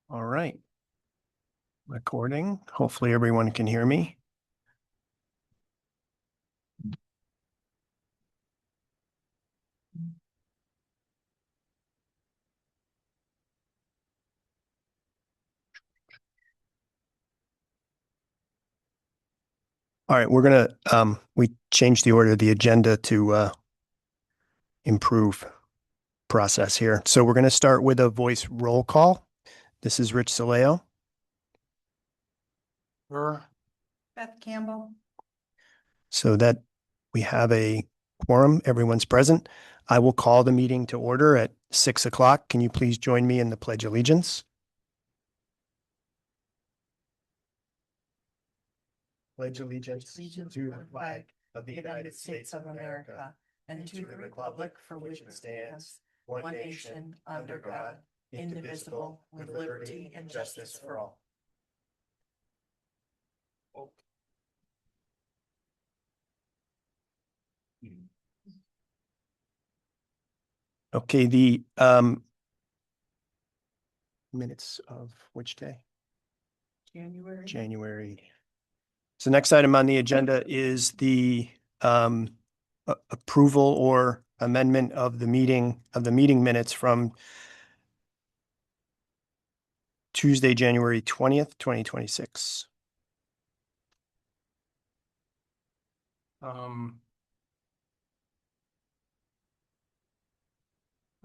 All right. Recording. Hopefully everyone can hear me. All right, we changed the order of the agenda to improve process here. So we're gonna start with a voice roll call. This is Rich Soleo. Beth Campbell. So that we have a quorum, everyone's present. I will call the meeting to order at 6 o'clock. Can you please join me in the Pledge of Allegiance? Pledge allegiance to the flag of the United States of America and to the republic for which it stands, one nation, under God, indivisible, with liberty and justice for all. Okay, the minutes of which day? January. So next item on the agenda is the approval or amendment of the meeting minutes from Tuesday, January 20th, 2026. I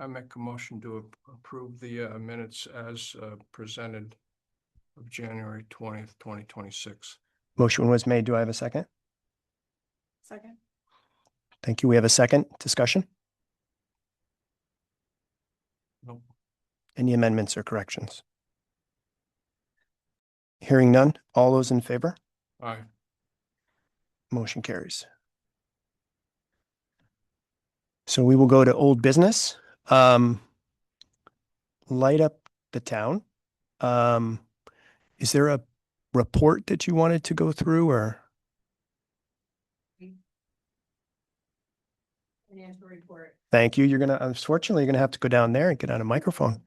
make a motion to approve the minutes as presented of January 20th, 2026. Motion was made. Do I have a second? Second. Thank you. We have a second discussion. Nope. Any amendments or corrections? Hearing none. All those in favor? Aye. Motion carries. So we will go to old business. Light up the town. Is there a report that you wanted to go through or? Financial report. Thank you. Unfortunately, you're gonna have to go down there and get on a microphone.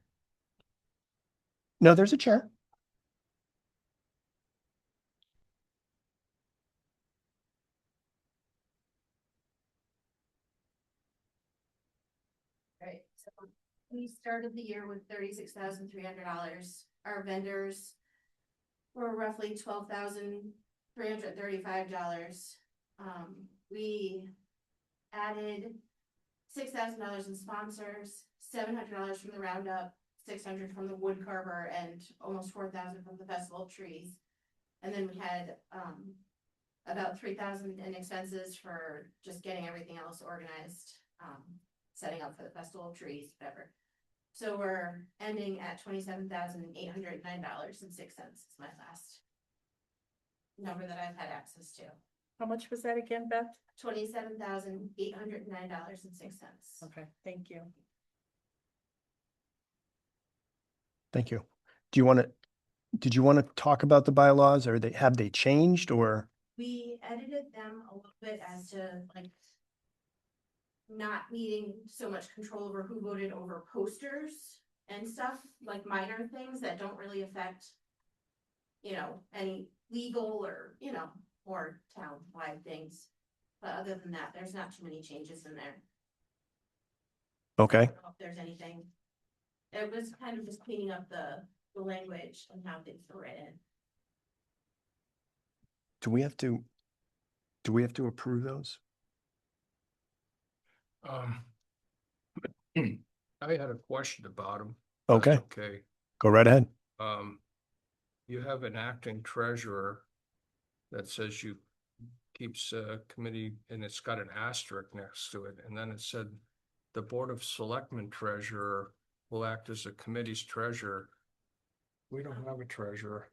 No, there's a chair. Right, so we started the year with $36,300. Our vendors were roughly $12,335. We added $6,000 in sponsors, $700 from the roundup, $600 from the wood carver, and almost $4,000 from the festival of trees. And then we had about $3,000 in expenses for just getting everything else organized. Setting up for the festival of trees, whatever. So we're ending at $27,809.06 is my last number that I've had access to. How much was that again, Beth? $27,809.06. Okay, thank you. Thank you. Did you want to talk about the bylaws or have they changed or? We edited them a little bit as to like not needing so much control over who voted over posters and stuff, like minor things that don't really affect, any legal or, or town-wide things. But other than that, there's not too many changes in there. Okay. I don't know if there's anything. It was kind of just cleaning up the language and how things were written. Do we have to approve those? I had a question about them. Okay. Okay. Go right ahead. You have an acting treasurer that says you keeps a committee and it's got an asterisk next to it. And then it said the Board of Selectmen treasurer will act as a committee's treasurer. We don't have a treasurer.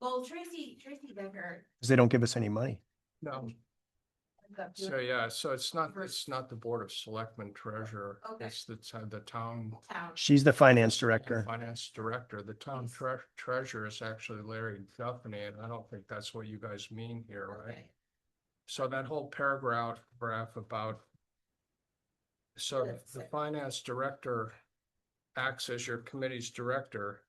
Well, Tracy Becker. Because they don't give us any money. No. So yeah, so it's not the Board of Selectmen treasurer. Okay. It's the town. She's the finance director. Finance director. The town treasurer is actually Larry Duffany, and I don't think that's what you guys mean here, right? Okay. So that whole paragraph about. So the finance director acts as your committee's director.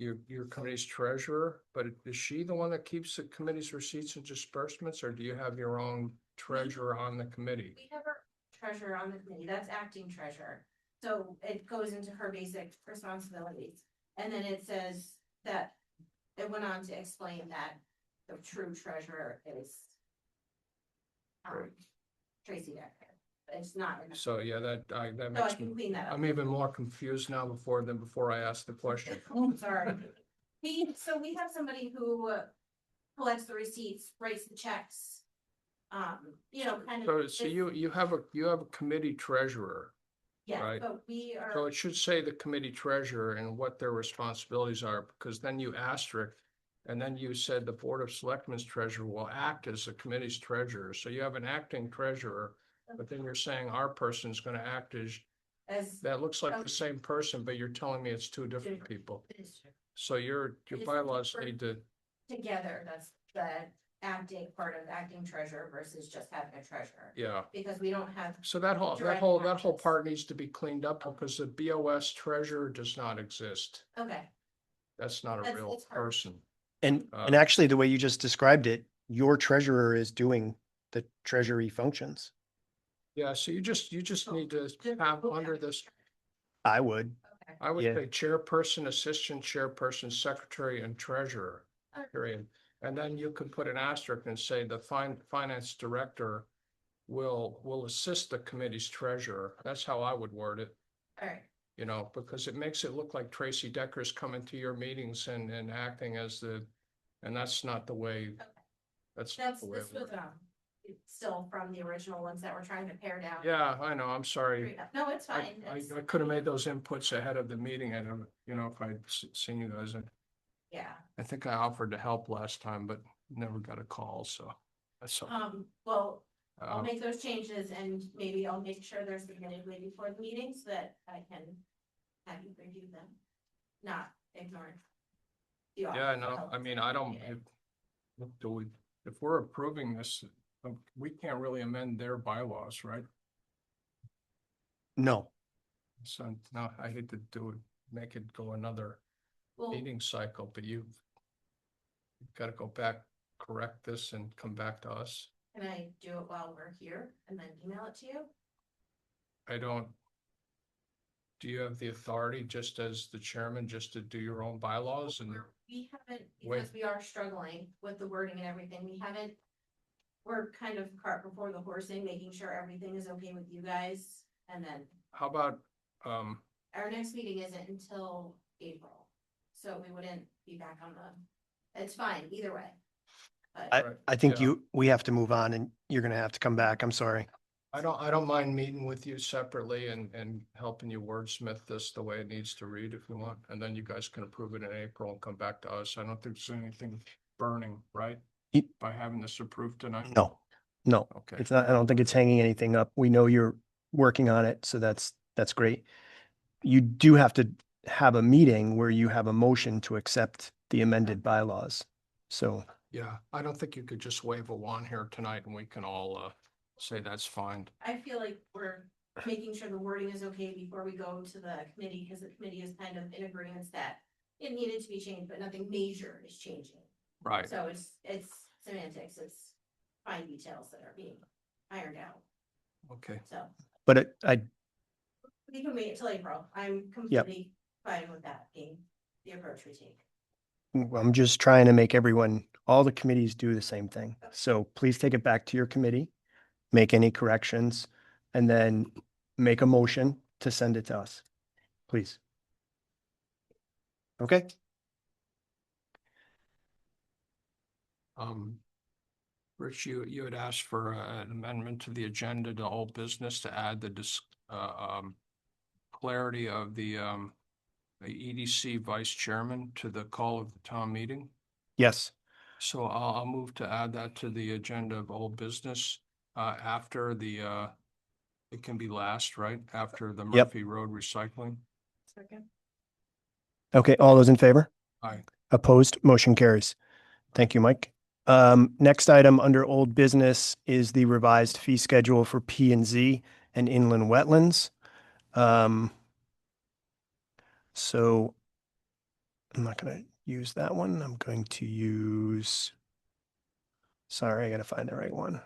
your committee's treasurer, but is she the one that keeps the committee's receipts and disbursements, or do you have your own treasurer on the committee? We have our treasurer on the committee, that's acting treasurer. So it goes into her basic responsibilities. And then it says that, it went on to explain that the true treasurer is Right. Tracy Decker. It's not. in the- So, yeah, that So I makes can me, clean that up. I'm even more confused now than before I asked the question. Sorry. We have somebody who collects the receipts, writes the checks. Kind of. So you have a committee treasurer. Yeah, right. but we So are, it should say the committee treasurer and what their responsibilities are, because then you asterisk. And then you said the Board of Selectmen's treasurer will act as the committee's treasurer. So you have an acting treasurer, but then you're saying our person's gonna act as. that looks like the same person, but you're telling me it's two different people. So your It is bylaws different. need to, Together, that's the acting part of acting treasurer versus just having a treasurer. yeah. Because we don't have, So that whole Direct part access. needs to be cleaned up because the BOS treasurer does not exist. okay, That's not a That's- real it's her. person. And actually, the way you just described it, your treasurer is doing the treasury functions. Yeah, so you just need to have under this, I would. okay. I would Yeah. say chairperson, assistant chairperson, secretary, and treasurer, Okay. period. And then you could put an asterisk and say the finance director will assist the committee's treasurer. That's how I would word it, All right, because it makes it look like Tracy Decker's coming to your meetings and acting as and that's not the way, that's not the way. this it was, works. it's still from the original ones that we're trying to pare down. Yeah, I know, I'm sorry. No, it's I, fine. I, It's- I could have made those inputs ahead of the meeting and, if I'd seen you guys. Yeah, I think I offered to help last time, but never got a call, so that's all. well, I'll Um, make those changes and maybe I'll make sure they're submitted way before the meeting so that I can have you review them, not ignore. Yeah, no, I mean, I don't, if we're approving this, we can't really amend their bylaws, right? No. So, no, I hate to make it go another Well, meeting cycle, but you've got to go back, correct this and come back to us. can I do it while we're here and then email it to you? I don't. Do you have the authority, just as the chairman, just to do your own bylaws and? We haven't, Wait. because we are struggling with the wording and everything, we're kind of cart before the horsing, making sure everything is okay with you guys. And then How about, our next meeting isn't until April, so we wouldn't be back on it's fine, either way. But Right, I think yeah. we have to move on and you're gonna have to come back. I'm sorry. I don't mind meeting with you separately and helping you wordsmith this the way it needs to read if you want. And then you guys can approve it in April and come back to us. I don't think there's anything burning, right? Ye- By having this approved tonight? No, Okay, it's not, I don't think it's hanging anything up. We know you're working on it, so that's great. You do have to have a meeting where you have a motion to accept the amended bylaws. So, yeah, I don't think you could just wave a wand here tonight and we can all say that's fine. I feel like we're making sure the wording is okay before we go to the committee, because the committee is kind of in agreement that it needed to be changed, but nothing major is changing. Right, So it's semantics, it's fine details that are being ironed out, okay. so but we can wait until April. I'm completely fine with that being the approach we take. I'm just trying to make all the committees do the same thing. So please take it back to your committee, make any corrections, and then make a motion to send it to us, please. Okay? Rich, you had asked for an amendment to the agenda to all business to add the clarity of the EDC vice chairman to the call of the town meeting. Yes. So I'll move to add that to the agenda of all business after it can be last, right? After the Yep. Murphy Road recycling. Second. Okay, all those in favor? Aye. Opposed? Motion carries. Thank you, Mike. Next item under old business is the revised fee schedule for P and Z and inland wetlands. So I'm not going to use that one. I'm going to use, sorry, I got to find the right one.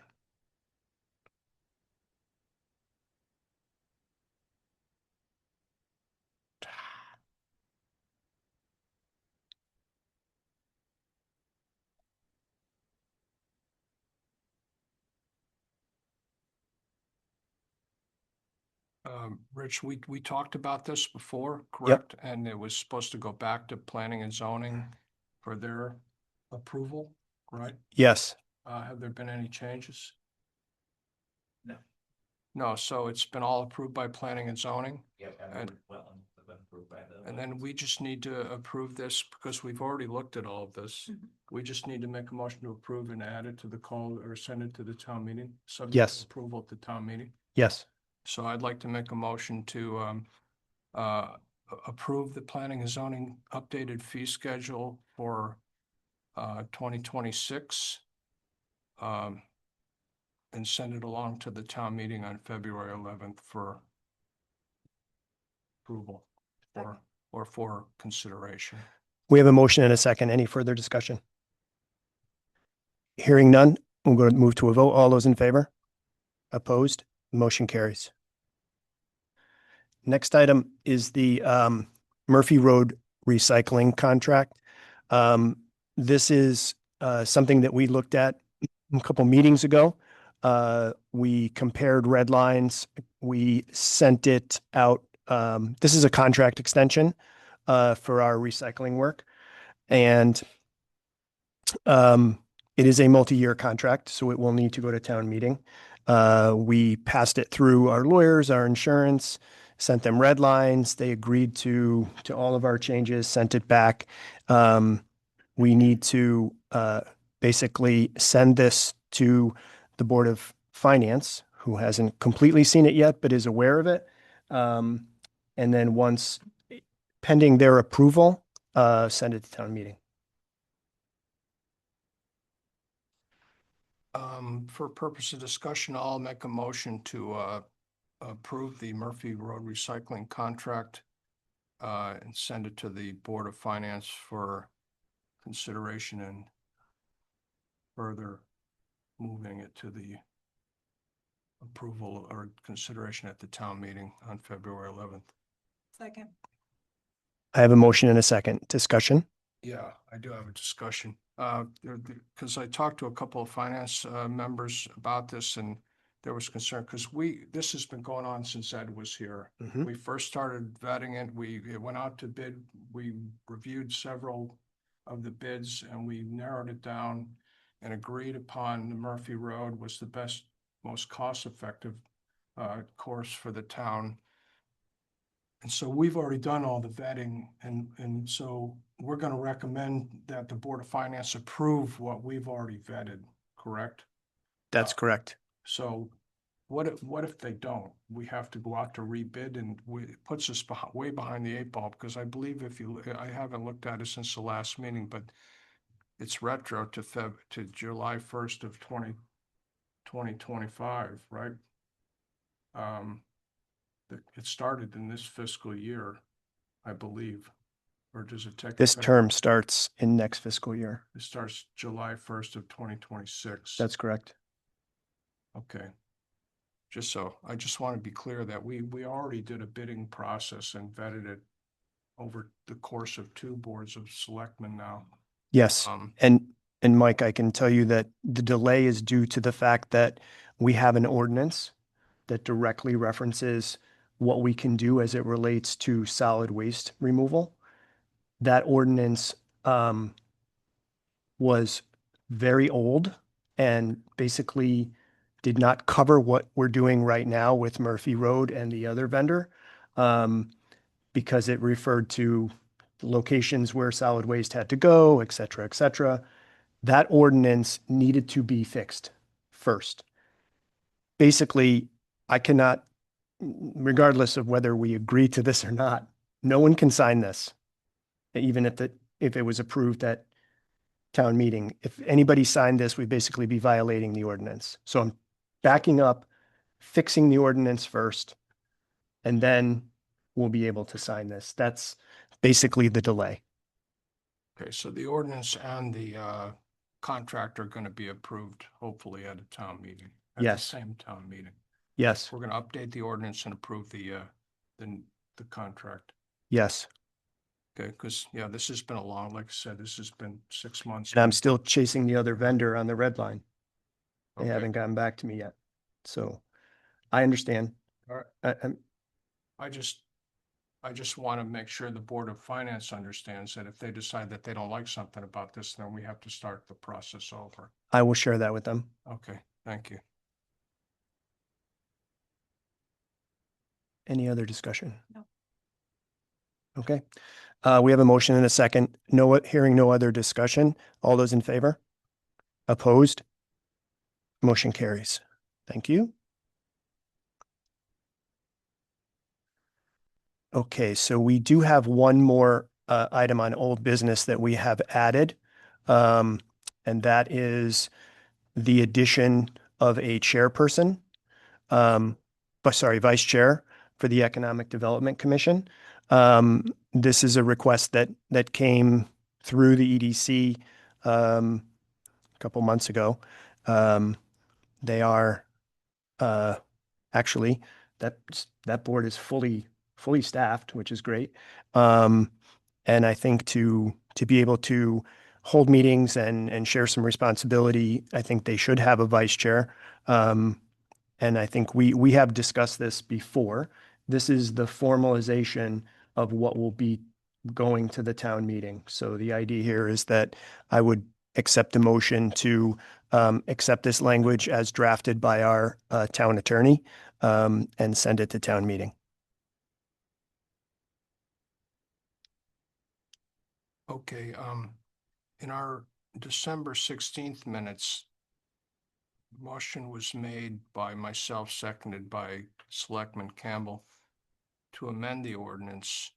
Rich, we talked about this before, correct? And it was supposed to go back to planning and zoning for their approval, right? Yes, Have there been any changes? No. No, so it's been all approved by planning and zoning? Yep. And- Wetlands have been approved by the. And then we just need to approve this because we've already looked at all of this. Mhm. We just need to make a motion to approve and add it to the call or send it to the town meeting. Subject to Yes. approval at the town meeting. yes. So I'd like to make a motion to approve the planning and zoning updated fee schedule for 2026. And send it along to the town meeting on February 11th for approval or for consideration. We have a motion and a second. Any further discussion? Hearing none, we'll go to move to a vote. All those in favor? Opposed? Motion carries. Next item is the Murphy Road recycling contract. This is something that we looked at a couple meetings ago. We compared red lines. We sent it out. This is a contract extension for our recycling work. And it is a multi-year contract, so it will need to go to town meeting. We passed it through our lawyers, our insurance, sent them red lines. They agreed to all of our changes, sent it back. We need to basically send this to the Board of Finance, who hasn't completely seen it yet, but is aware of it. And then once pending their approval, send it to town meeting. For purpose of discussion, I'll make a motion to approve the Murphy Road recycling contract and send it to the Board of Finance for consideration and further moving it to the approval or consideration at the town meeting on February 11th. Second. I have a motion and a second. Discussion? Yeah, I do have a discussion. Because I talked to a couple of finance members about this and there was concern because this has been going on since Ed was here. Mhm. We first started vetting it. It went out to bid. We reviewed several of the bids and we narrowed it down and agreed upon the Murphy Road was the best, most cost-effective course for the town. And so we've already done all the vetting and so we're going to recommend that the Board of Finance approve what we've already vetted, correct? That's correct. So what if they don't? We have to go out to rebid and it puts us way behind the eight ball because I believe I haven't looked at it since the last meeting, but it's retro to July 1st of 2025, right? It started in this fiscal year, I believe, or does it take? This term starts in next fiscal year. It starts July 1st of 2026. That's correct. Okay. I just want to be clear that we already did a bidding process and vetted it over the course of 2 boards of selectmen now. Yes. And Mike, I can tell you that the delay is due to the fact that we have an ordinance that directly references what we can do as it relates to solid waste removal. That ordinance was very old and basically did not cover what we're doing right now with Murphy Road and the other vendor because it referred to locations where solid waste had to go, et cetera, et cetera. That ordinance needed to be fixed first. Basically, I cannot, regardless of whether we agree to this or not, no one can sign this, even if it was approved at town meeting. If anybody signed this, we'd basically be violating the ordinance. So I'm backing up, fixing the ordinance first, and then we'll be able to sign this. That's basically the delay. Okay, so the ordinance and the contract are gonna be approved hopefully at a town meeting. At the Yes. same town meeting. Yes, We're gonna update the ordinance and approve the contract. yes. Okay, because, yeah, this has been a long, like I said, this has been 6 months. And I'm still chasing the other vendor on the red line. They Okay. haven't gotten back to me yet. So I understand. All right. I'm, I just want to make sure the Board of Finance understands that if they decide that they don't like something about this, then we have to start the process over. I will share that with them. Okay, thank you. Any other discussion? No. Okay. We have a motion and a second. Hearing no other discussion. All those in favor? Opposed? Motion carries. Thank you. Okay, so we do have one more item on old business that we have added. And that is the addition of a chairperson, vice chair for the Economic Development Commission. This is a request that came through the EDC a couple months ago. They are actually that board is fully staffed, which is great. And I think to be able to hold meetings and share some responsibility, I think they should have a vice chair. And I think we have discussed this before. This is the formalization of what will be going to the town meeting. So the idea here is that I would accept a motion to accept this language as drafted by our town attorney and send it to town meeting. Okay, in our December 16th minutes, motion was made by myself, seconded by Selectman Campbell, to amend the ordinance,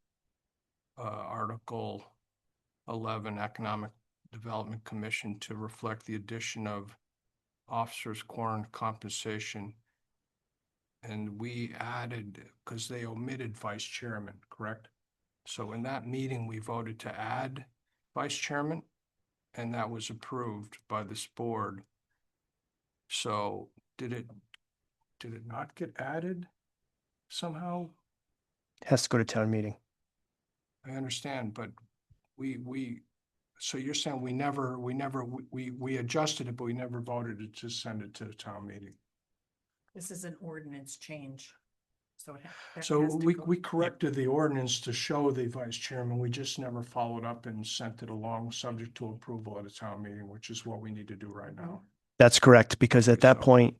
Article 11, Economic Development Commission, to reflect the addition of officers' quorum compensation. And we added, because they omitted vice chairman, correct? So in that meeting, we voted to add vice chairman, and that was approved by this board. So did it not get added somehow? Has to go to town meeting. I understand, but so you're saying we adjusted it, but we never voted to send it to the town meeting. This is an ordinance change. So that So has to we go- corrected the ordinance to show the vice chairman. We just never followed up and sent it along, subject to approval at a town meeting, which is what we need to do right now. That's correct, because at that So- point,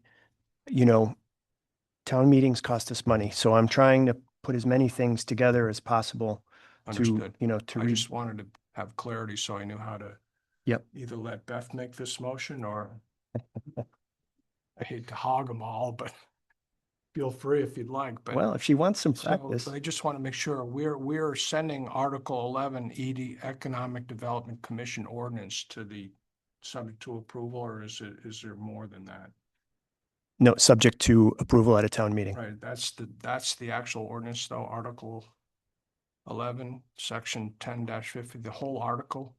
town meetings cost us money. So I'm trying to put as many things together as possible to, Understood. to I read. just wanted to have clarity so I knew how to Yep. either let Beth make this motion or I hate to hog them all, but feel free if you'd like, but. Well, if she wants some So practice, I just want to make sure we're sending Article 11 Economic Development Commission ordinance to the subject to approval, or is there more than that? no, subject to approval at a town meeting. Right, that's the actual ordinance though, Article 11, Section 10-50, the whole article.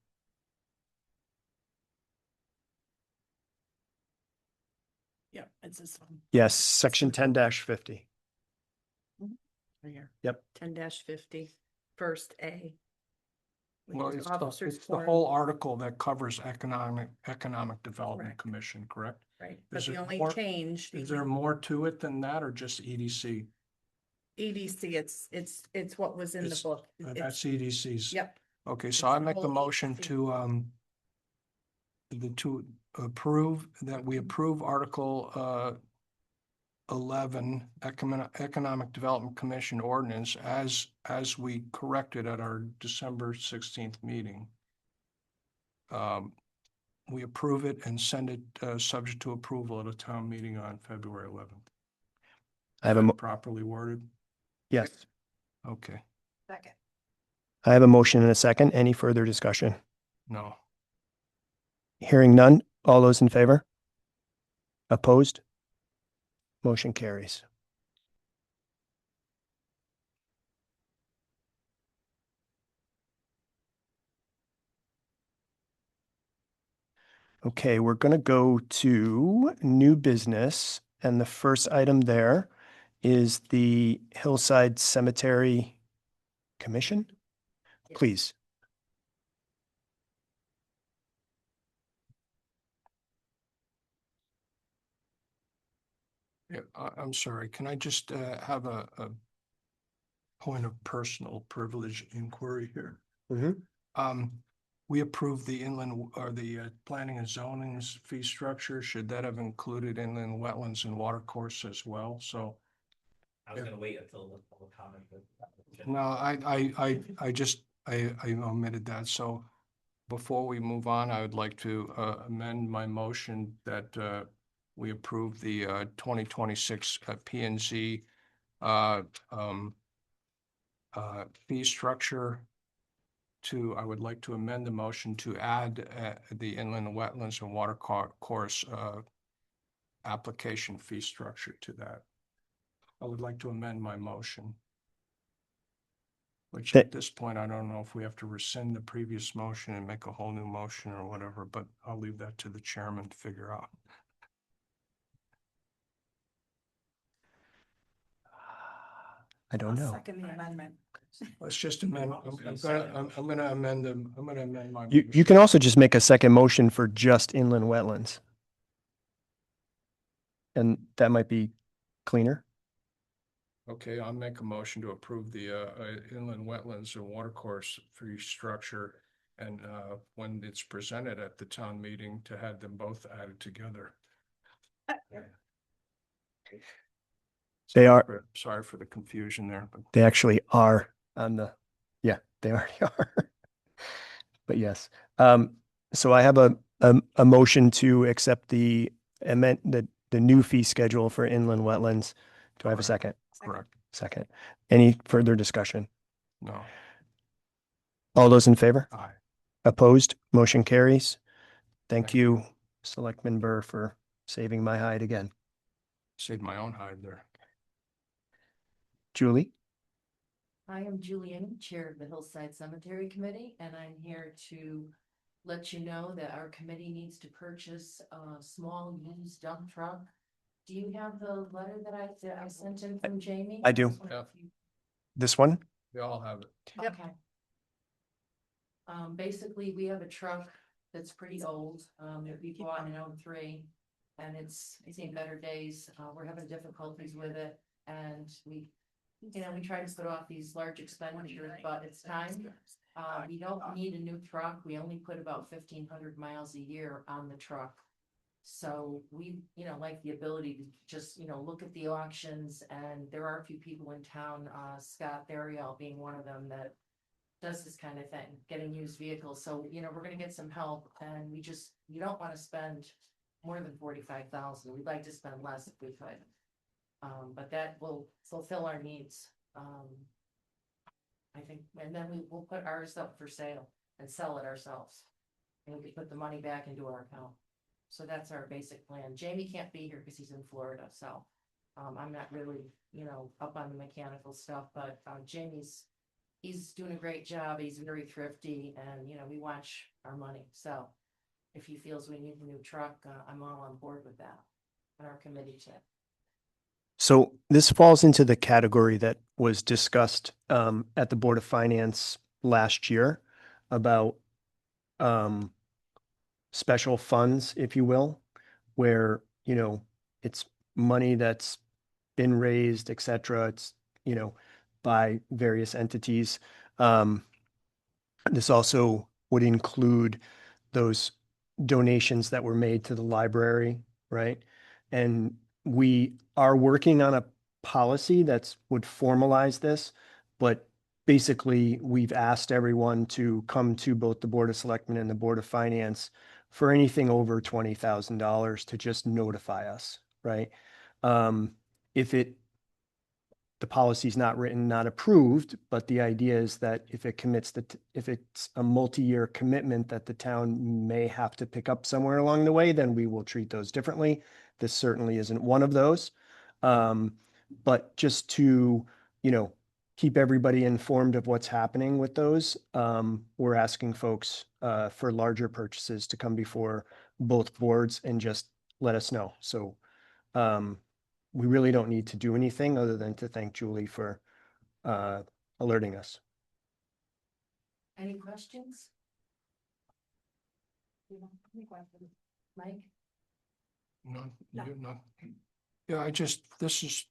Yeah, it's this one. Yes, section 10-50. Right here. Yep. 10-50, first A. which Well, is it's officers' the quorum. whole article that covers Economic Development Correct. Commission, correct? Right, but Is the there only more- change. Is there more to it than that, or just EDC? EDC, it's what was in the It's- book. That's EDC's. Yep, Okay, so It's I the make the whole motion EDC. to approve, that we approve Article 11 Economic Development Commission ordinance as we corrected at our December 16th meeting. We approve it and send it subject to approval at a town meeting on February 11th. I have Is that properly worded? yes, Okay, second. I have a motion and a second. Any further discussion? no. Hearing none. All those in favor? Opposed? Motion carries. Okay, we're going to go to new business. And the first item there is the Hillside Cemetery Commission. Please. Yeah, I'm sorry, can I just have a point of personal privilege inquiry here? Um, we approved the inland or the planning and zoning's fee structure. Should that have included inland wetlands and water course as well? So, I was gonna wait until the public comment. no, I omitted that. So before we move on, I would like to amend my motion that we approve the 2026 P and Z fee structure to, I would like to amend the motion to add the inland wetlands and water course application fee structure to that. I would like to amend my motion. Which at this point, I don't know if we have to rescind the previous motion and make a whole new motion or whatever, but I'll leave that to the chairman to figure out. I don't know. Second the amendment. Let's just amend, I'm gonna amend them, I'm gonna amend my. You can also just make a second motion for just inland wetlands. And that might be cleaner. Okay, I'll make a motion to approve the inland wetlands and watercourse fee structure. And when it's presented at the town meeting, to have them both added together. They are, Sorry for the confusion there, but they actually are on the, yeah, they already are. But yes, so I have a motion to accept the new fee schedule for inland wetlands. Do I have a second? correct, Second. Any further discussion? no, All those in favor? aye, Opposed? Motion carries. Thank Thank you, Selectman Burr, for saving my hide again. saved my own hide there. Julie? I am Julian, Chair of the Hillside Cemetery Committee, and I'm here to let you know that our committee needs to purchase a small used dump truck. Do you have the letter that I sent in from Jamie? I do. Yeah. This one? We all have it. Yep. Okay. Basically, we have a truck that's pretty old, that we bought in '03, and it's seen better days. We're having difficulties with it, and we try to put off these large expenditures, but it's time. We don't need a new truck. We only put about 1,500 miles a year on the truck. So we, like the ability to just, look at the auctions, and there are a few people in town, Scott Therial being one of them, that does this kind of thing, getting used vehicles. So, we're gonna get some help, and we don't wanna spend more than 45,000. We'd like to spend less if we could. But that will fulfill our needs. I think, and then we will put ours up for sale and sell it ourselves. And we can put the money back into our account. So that's our basic plan. Jamie can't be here because he's in Florida, so I'm not really, up on the mechanical stuff, but he's doing a great job. He's very thrifty, and we watch our money. So if he feels we need a new truck, I'm all on board with that. And our committee too. So this falls into the category that was discussed at the Board of Finance last year about special funds, if you will, where, it's money that's been raised, et cetera. It's, by various entities. This also would include those donations that were made to the library, right? And we are working on a policy that's would formalize this, but basically we've asked everyone to come to both the Board of Selectmen and the Board of Finance for anything over $20,000 to just notify us, right? If the policy's not written, not approved, but the idea is that if it commits if it's a multi-year commitment that the town may have to pick up somewhere along the way, then we will treat those differently. This certainly isn't one of those. But just to, keep everybody informed of what's happening with those, we're asking folks for larger purchases to come before both boards and just let us know. So we really don't need to do anything other than to thank Julie for alerting us. Any questions? Any questions? Mike? No, you're not. Yeah, this is,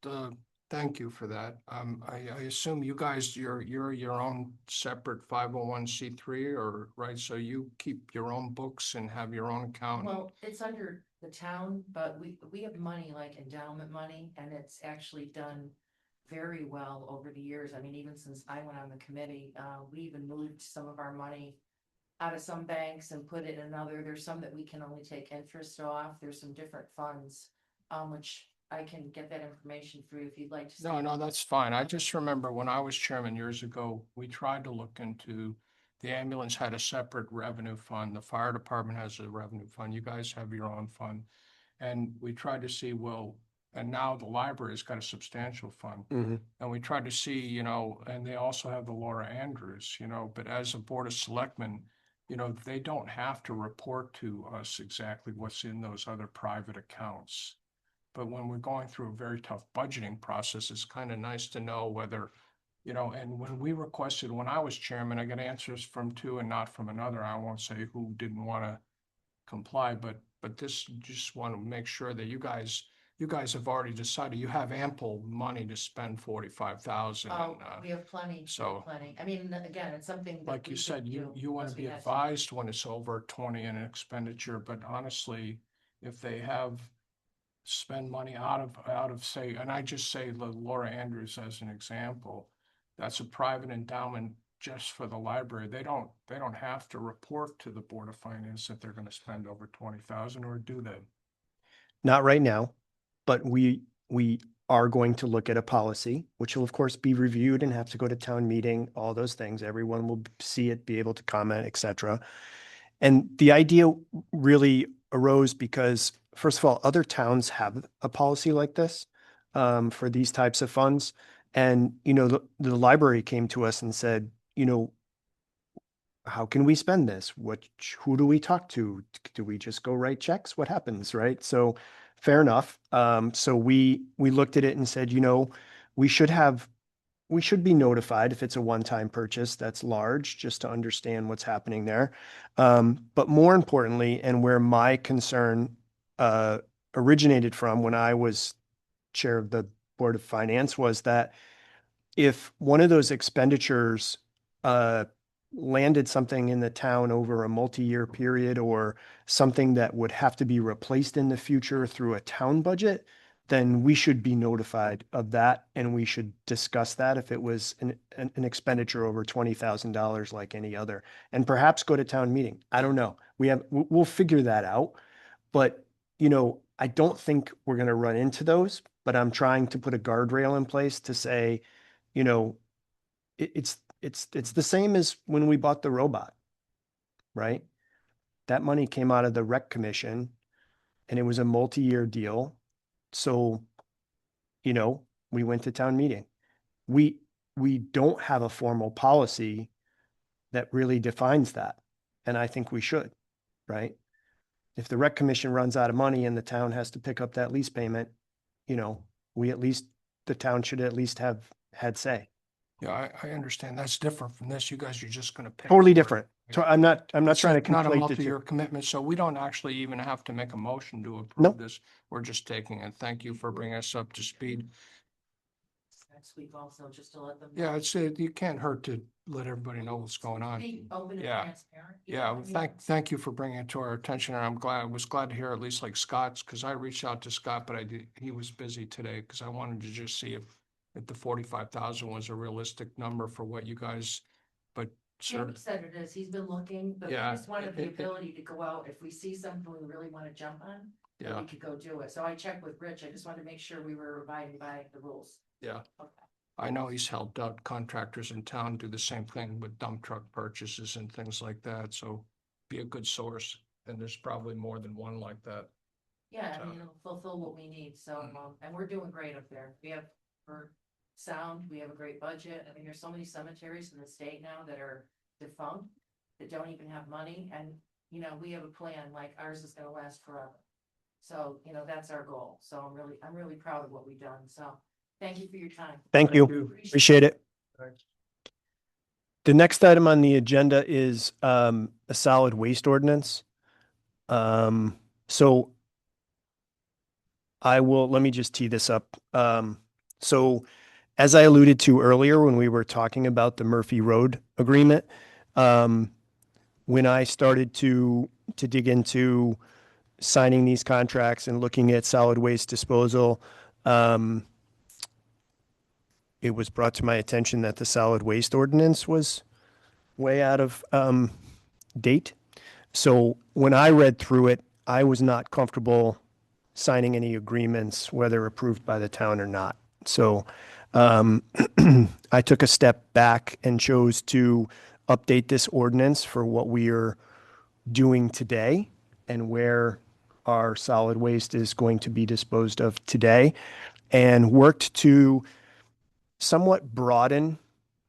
thank you for that. I assume you guys, you're your own separate 501c3 or, right? So you keep your own books and have your own account? Well, it's under the town, but we have money like endowment money, and it's actually done very well over the years. I mean, even since I went on the committee, we even moved some of our money out of some banks and put it in another. There's some that we can only take interest off. There's some different funds, which I can get that information for you if you'd like to. No, that's fine. I just remember when I was chairman years ago, we tried to look into, the ambulance had a separate revenue fund, the fire department has a revenue fund, you guys have your own fund. And we tried to see, well, and now the library's got a substantial fund. And we tried to see, you know, and they also have the Laura Andrews, you know, but as a board of selectmen, you know, they don't have to report to us exactly what's in those other private accounts. But when we're going through a very tough budgeting process, it's kind of nice to know whether, you know, and when we requested, when I was chairman, I got answers from two and not from another. I won't say who didn't want to comply, but this, just want to make sure that you guys have already decided you have ample money to spend 45,000. Oh, we have plenty, we have so- plenty. I mean, again, it's something. that Like you we said, could do you want to once we be had- advised when it's over 20 in an expenditure, but honestly, if they have spend money out of say, and I just say Laura Andrews as an example, that's a private endowment just for the library. They don't have to report to the Board of Finance that they're going to spend over 20,000, or do they? Not right now, but we are going to look at a policy, which will of course be reviewed and have to go to town meeting, all those things. Everyone will see it, be able to comment, et cetera. And the idea really arose because, first of all, other towns have a policy like this for these types of funds. And, you know, the library came to us and said, you know, how can we spend this? Who do we talk to? Do we just go write checks? What happens, right? So fair enough. So we looked at it and said, you know, we should be notified if it's a one-time purchase that's large, just to understand what's happening there. But more importantly, and where my concern originated from when I was chair of the Board of Finance, was that if one of those expenditures landed something in the town over a multi-year period, or something that would have to be replaced in the future through a town budget, then we should be notified of that, and we should discuss that if it was an expenditure over $20,000 like any other, and perhaps go to town meeting. I don't know. We'll figure that out. But, you know, I don't think we're going to run into those, but I'm trying to put a guardrail in place to say, you know, it's the same as when we bought the robot, right? That money came out of the rec commission and it was a multi-year deal. So, you know, we went to town meeting. We don't have a formal policy that really defines that. And I think we should, right? If the rec commission runs out of money and the town has to pick up that lease payment, you know, the town should at least have had say. Yeah, I understand. That's different from this. You guys are just going to pay. Totally for it. different. So I'm not trying to It's not a conflate the multi-year two. commitment, so we don't actually even have to make a motion to approve Nope. this. We're just taking it. Thank you for bringing us up to speed. Next week also, just to let them. know. Yeah, you can't hurt to let everybody know what's going on. Be open and Yeah. transparent. Yeah, well, thank you for bringing it to our attention, and I was glad to hear at least like Scott's, because I reached out to Scott, but he was busy today, because I wanted to just see if the 45,000 was a realistic number for what you guys, but Jim sir, said it is, he's been looking, but we Yeah, just wanted the it- ability to go out, if we see something we really wanna jump on, then yeah, we could go do it, so I checked with Rich, I just wanted to make sure we were abiding by the rules. yeah. Okay. I know he's helped out contractors in town do the same thing with dump truck purchases and things like that, so be a good source, and there's probably more than one like that. Yeah, I So- mean, it'll fulfill what we need, so, and we're doing great up there, we have, we're sound. We have a great budget. I mean, there's so many cemeteries in the state now that are defunct that don't even have money. And, you know, we have a plan, like ours is gonna last forever. So, you know, that's our goal. So I'm really proud of what we've done. So thank you for your time. Thank you. Appreciate it. Thanks. The next item on the agenda is a solid waste ordinance. So let me just tee this up. So as I alluded to earlier, when we were talking about the Murphy Road agreement, when I started to dig into signing these contracts and looking at solid waste disposal, it was brought to my attention that the solid waste ordinance was way out of date. So when I read through it, I was not comfortable signing any agreements, whether approved by the town or not. So I took a step back and chose to update this ordinance for what we are doing today and where our solid waste is going to be disposed of today, and worked to somewhat broaden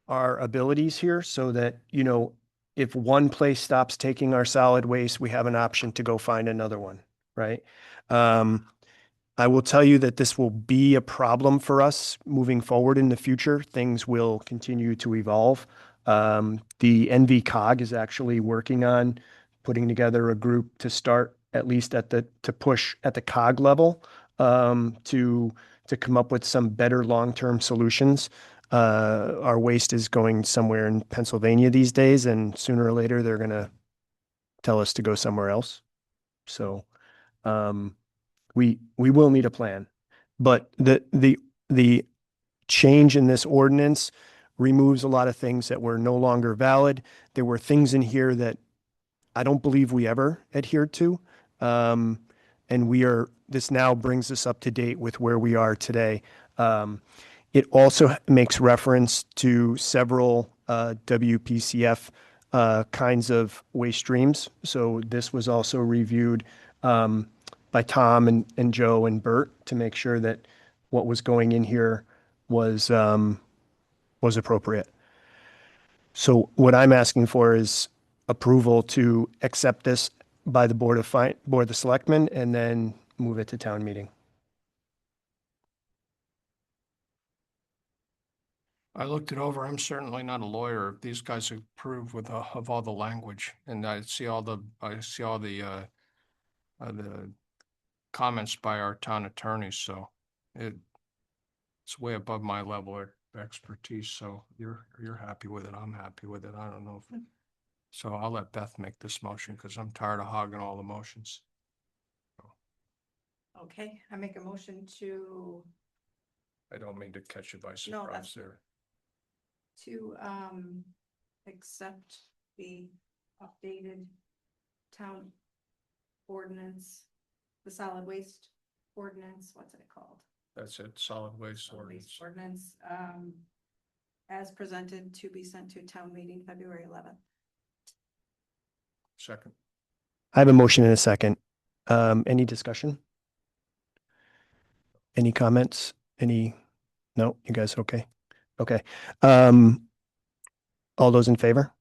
our abilities here so that, you know, if one place stops taking our solid waste, we have an option to go find another one, right? I will tell you that this will be a problem for us moving forward in the future. Things will continue to evolve. The NVCOG is actually working on putting together a group to start at least to push at the COG level, to come up with some better long-term solutions. Our waste is going somewhere in Pennsylvania these days, and sooner or later they're going to tell us to go somewhere else. So, we will need a plan, but the change in this ordinance removes a lot of things that were no longer valid. There were things in here that I don't believe we ever adhered to. And this now brings us up to date with where we are today. It also makes reference to several WPCF kinds of waste streams. So this was also reviewed by Tom and Joe and Bert to make sure that what was going in here was appropriate. So what I'm asking for is approval to accept this by the Board of Selectmen and then move it to town meeting. I looked it over. I'm certainly not a lawyer. These guys approve of all the language, and I see all the comments by our town attorneys, so it's way above my level of expertise. So you're happy with it. I'm happy with it. I don't know if, so I'll let Beth make this motion because I'm tired of hogging all the motions. Okay, I make a motion to, I don't mean to catch you by No, surprise that's- there. to, accept the updated town ordinance, the solid waste ordinance, what's it called? That's it, solid waste Solid waste ordinance. Ordinance, as presented to be sent to town meeting February 11th. Second. I have a motion and a second. Any discussion? Any comments? No, you guys okay? Okay. All those in favor?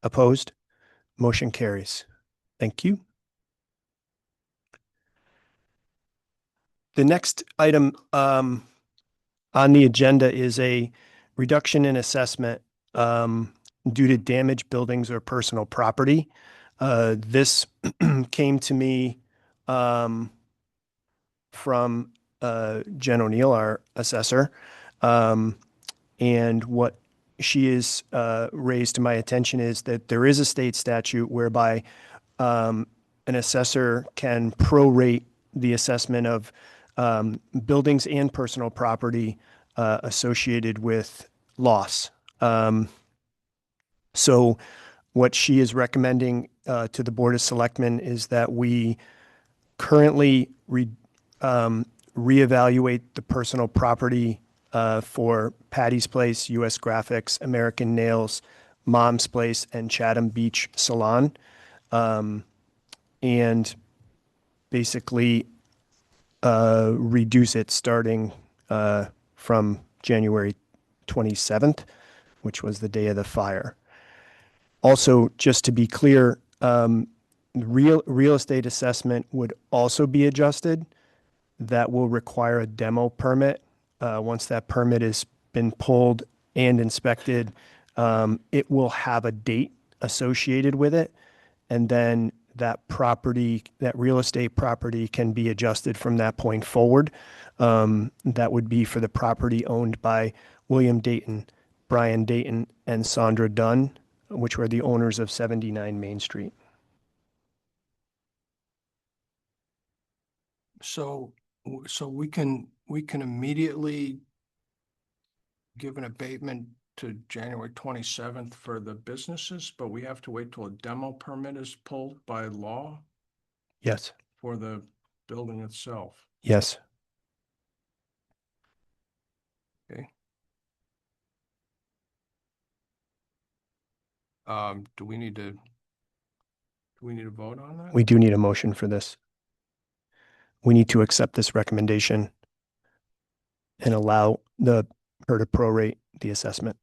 Opposed? Motion carries. Thank you. The next item on the agenda is a reduction in assessment due to damaged buildings or personal property. This came to me from Jen O'Neill, our assessor. And what she has raised to my attention is that there is a state statute whereby an assessor can prorate the assessment of buildings and personal property associated with loss. So what she is recommending to the Board of Selectmen is that we currently reevaluate the personal property for Patty's Place, US Graphics, American Nails, Mom's Place, and Chatham Beach Salon. And basically reduce it starting from January 27th, which was the day of the fire. Also, just to be clear, real estate assessment would also be adjusted. That will require a demo permit. Once that permit has been pulled and inspected, it will have a date associated with it. And then that property, that real estate property can be adjusted from that point forward. That would be for the property owned by William Dayton, Brian Dayton, and Sandra Dunn, which were the owners of 79 Main Street. So, we can immediately give an abatement to January 27th for the businesses, but we have to wait till a demo permit is pulled by law Yes, for the building itself. yes. Okay. Do we need to vote on that? We do need a motion for this. We need to accept this recommendation and allow her to prorate the assessment.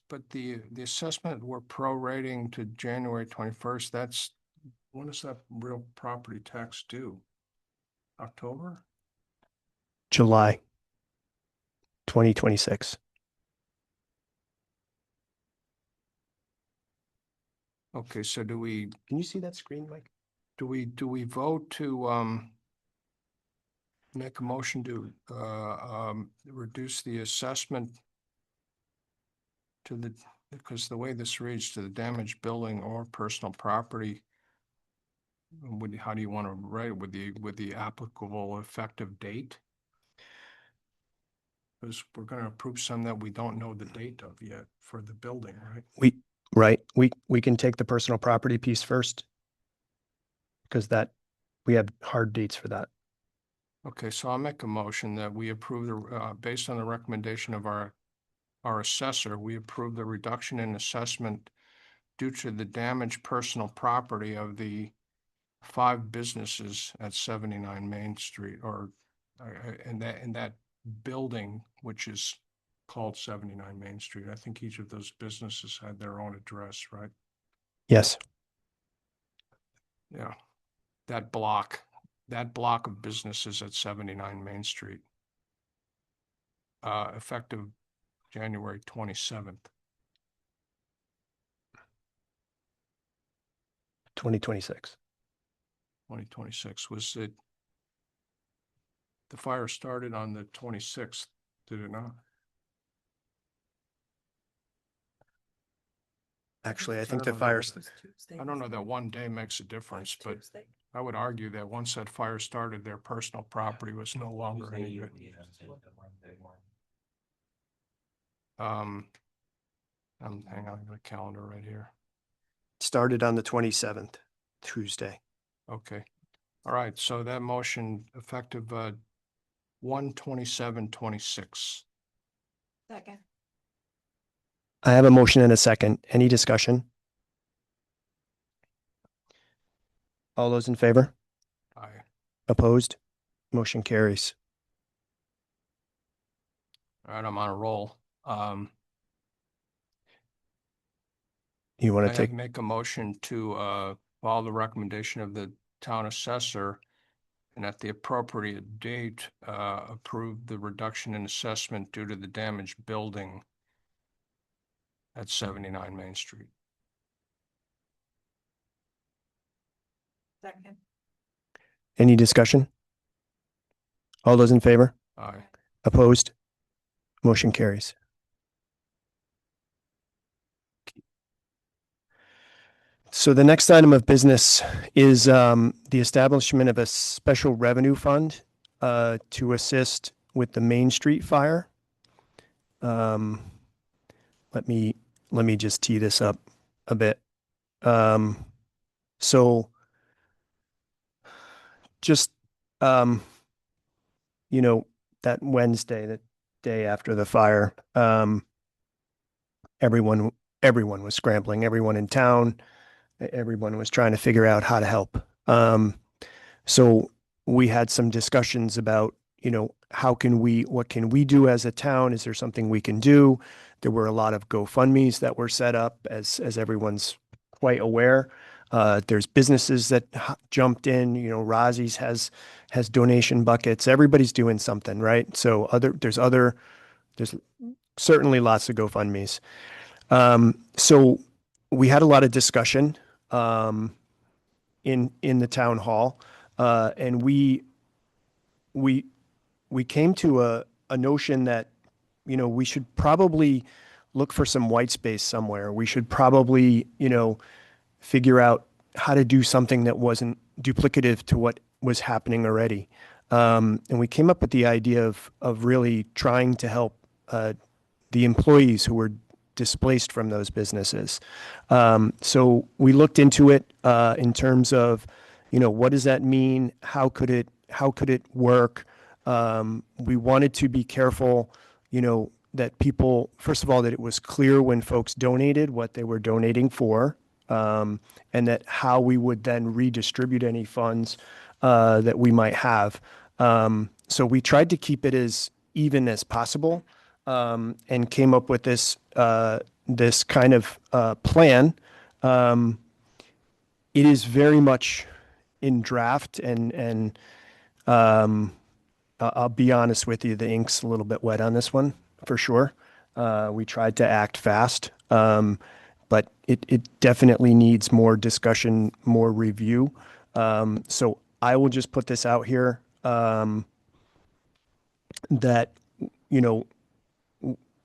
But the assessment we're prorating to January 21st, when does that real property tax due? October? July 2026. Okay, so do we Can you see that screen, Mike? Do we vote to make a motion to reduce the assessment to because the way this reads, to the damaged building or personal property, how do you want to write it with the applicable effective date? Because we're going to approve some that we don't know the date of yet for the building, right? We can take the personal property piece first, because we have hard dates for that. Okay, so I'll make a motion that we approve based on the recommendation of our assessor, we approve the reduction in assessment due to the damaged personal property of the 5 businesses at 79 Main Street, or in that building, which is called 79 Main Street. I think each of those businesses had their own address, right? Yes. Yeah. That block of businesses at 79 Main Street. Effective January 27th. 2026. 2026. Was it, the fire started on the 26th, did it not? Actually, I think I the don't know. fires, I don't know that one day makes a difference, but I would argue that once that fire started, their personal property was no longer any good. Hang on, I got a calendar right here. started on the 27th, Tuesday. Okay. All right, so that motion effective 1/27/26. Second. I have a motion and a second. Any discussion? All those in favor? Aye. Opposed? Motion carries. All right, I'm on a roll. You want to take, Make a motion to follow the recommendation of the town assessor and at the appropriate date, approve the reduction in assessment due to the damaged building at 79 Main Street. Second. any discussion? All those in favor? Aye. Opposed? Motion carries. So the next item of business is the establishment of a special revenue fund to assist with the Main Street fire. Let me just tee this up a bit. So just that Wednesday, the day after the fire, everyone was scrambling. Everyone in town, everyone was trying to figure out how to help. So we had some discussions about, what can we do as a town? Is there something we can do? There were a lot of GoFundMe's that were set up, as everyone's quite aware. There's businesses that jumped in, Rosie's has donation buckets. Everybody's doing something, right? So there's certainly lots of GoFundMe's. So we had a lot of discussion in the town hall, and we came to a notion that we should probably look for some white space somewhere. We should probably figure out how to do something that wasn't duplicative to what was happening already. And we came up with the idea of really trying to help the employees who were displaced from those businesses. So we looked into it in terms of, what does that mean? How could it work? We wanted to be careful, that people, first of all, that it was clear when folks donated what they were donating for, and that how we would then redistribute any funds that we might have. So we tried to keep it as even as possible, and came up with this kind of plan. It is very much in draft, and I'll be honest with you, the ink's a little bit wet on this one, for sure. We tried to act fast, but it definitely needs more discussion, more review. So I will just put this out here, that,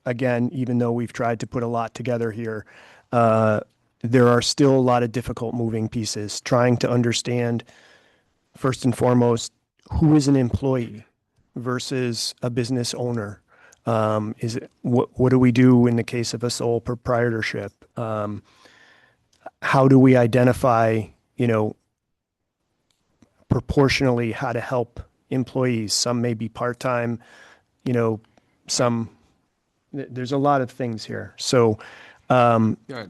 again, even though we've tried to put a lot together here, there are still a lot of difficult moving pieces, trying to understand, first and foremost, who is an employee versus a business owner. What do we do in the case of a sole proprietorship? How do we identify, proportionally how to help employees? Some may be part-time, there's a lot of things here. So, Yeah,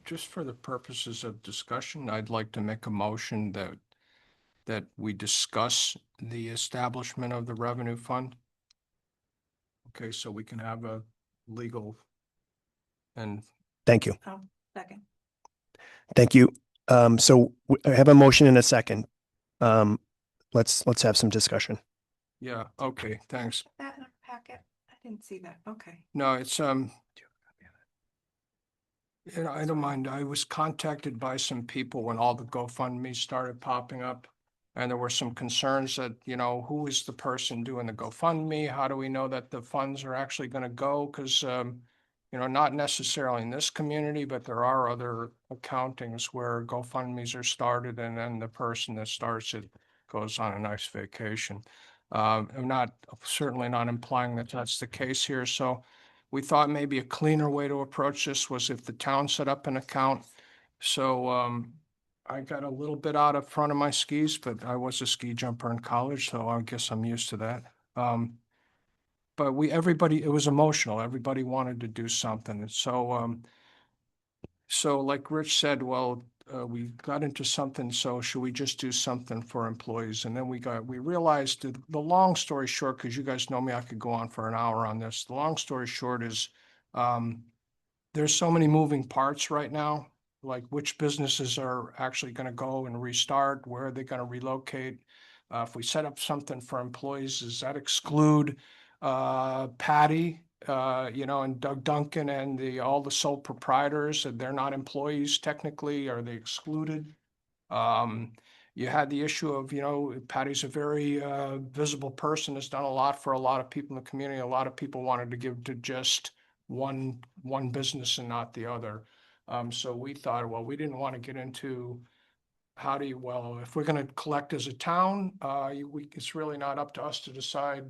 just for the purposes of discussion, I'd like to make a motion that we discuss the establishment of the revenue fund. Okay, so we can have a legal and thank you. Oh, second. Thank you. So I have a motion and a second. Let's have some discussion. yeah, okay, thanks. That in our packet? I didn't see that. Okay. No, it's, I don't mind. I was contacted by some people when all the GoFundMe started popping up. And there were some concerns that, who is the person doing the GoFundMe? How do we know that the funds are actually going to go? Because, not necessarily in this community, but there are other accountings where GoFundMes are started and then the person that starts it goes on a nice vacation. I'm certainly not implying that that's the case here. So we thought maybe a cleaner way to approach this was if the town set up an account. So, I got a little bit out of front of my skis, but I was a ski jumper in college, so I guess I'm used to that. But everybody, it was emotional. Everybody wanted to do something. And so like Rich said, well, we got into something, so should we just do something for employees? And then we realized the long story short, because you guys know me, I could go on for an hour on this. The long story short is, there's so many moving parts right now, like which businesses are actually going to go and restart, where are they going to relocate? If we set up something for employees, does that exclude Patty, and Doug Duncan and all the sole proprietors? And they're not employees technically, are they excluded? You had the issue of, Patty's a very visible person, has done a lot for a lot of people in the community. A lot of people wanted to give to just one business and not the other. So we thought, well, we didn't want to get into if we're going to collect as a town, it's really not up to us to decide,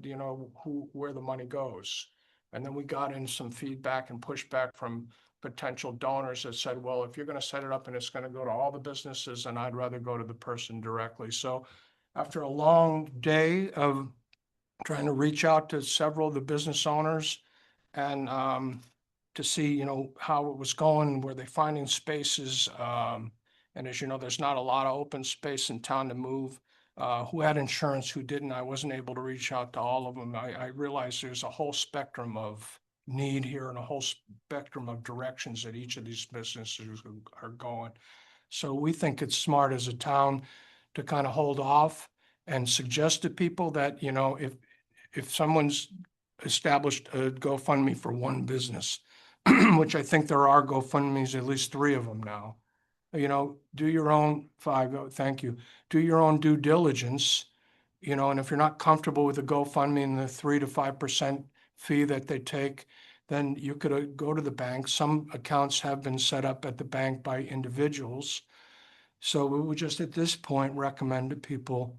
where the money goes. And then we got in some feedback and pushback from potential donors that said, well, if you're going to set it up and it's going to go to all the businesses, then I'd rather go to the person directly. So after a long day of trying to reach out to several of the business owners and to see, how it was going, were they finding spaces? And as you know, there's not a lot of open space in town to move. who had insurance, who didn't. I wasn't able to reach out to all of them. I realized there's a whole spectrum of need here and a whole spectrum of directions that each of these businesses are going. So we think it's smart as a town to kind of hold off and suggest to people that, you know, if someone's established a GoFundMe for one business, which I think there are GoFundMes, at least 3 of them now, you know, do your own 5, thank you, do your own due diligence, you know, and if you're not comfortable with the GoFundMe and the 3 to 5% fee that they take, then you could go to the bank. Some accounts have been set up at the bank by individuals. So we would just at this point recommend to people,